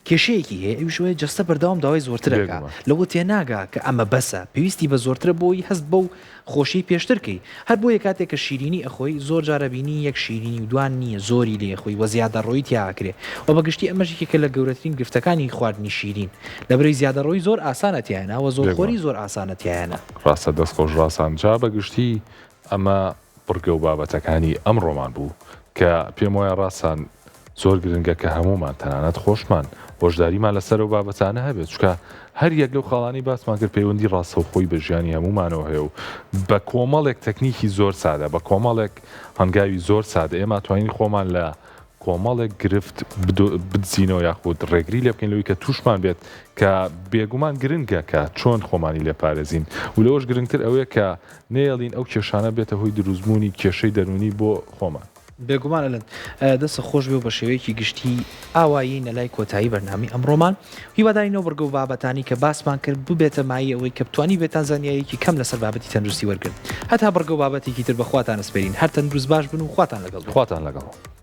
کێشەیەکی هەیە ئەوشوەیە جەستە بەردەوام داوای زۆرترەکە لەوە تێناگا کە ئەمە بەسە پێویستی بە زۆرترە بۆی هەست بە و خۆشی پێشترکەی هەر بۆ یە کاتێک کە شیرینی ئەخۆی زۆر جارەبینی یەک شیرینی و دوان نییە زۆری لێخۆی وە زیادەڕۆی تیاکرێ و بەگشتی ئەمەشێکە لە گەورەترین گرفتەکانی خواردنی شیرین لەبەرەوەی زیادەڕۆی زۆر ئاسانەتیانە و زۆرخۆری زۆر ئاسانەتیانە ڕاستە دەستخۆش ڕاستان جا بەگشتی ئەمە پڕگە و بابەتەکانی ئەم ڕۆمان بوو کە پێم وایە ڕاستان زۆر گرنگە کە هەمومان تەنانەت خۆشمان هۆشداریمان لەسەر و بابەتانە هەبێت چکە هەر یەک لەو خاڵانی باسمان کرد پەیوەندی ڕاستەوخۆی بە ژیانی هەمومانەوە هەیە و بە کۆمەڵێک تەکنیکی زۆر سادە بە کۆمەڵێک هەنگاوی زۆر سادە ئێمە توانین خۆمان لە کۆمەڵێک گرفت بدزینەوە یاخود ڕێگری لێ بکەین لەوەی کە تووشمان بێت کە بێگومان گرنگە کە چۆن خۆمانی لێپارێزین و لەوەش گرنگتر ئەوەیە کە نێڵین ئەو کێشانە بێتە هۆی دروستبوونی کێشەی دەرونی بۆ خۆمان. بێگومانە لەن دەستە خۆش بێ و بە شێوەیەکی گشتی ئاوایی نەلای کۆتایی بەرنامی ئەمڕۆمان هیوادارینەوە بەرگە و بابەتانی کە باسمان کرد ببێتە مای ئەوەی کە بتوانی بێتان زانیایەکی کەم لەسەر بابەتی تەندروستی وەرگن هەتا بەرگە و بابەتێکی تر بەخواتان ئەسپێرین هەر تەندروست باش بن و خواتان لەگەڵ.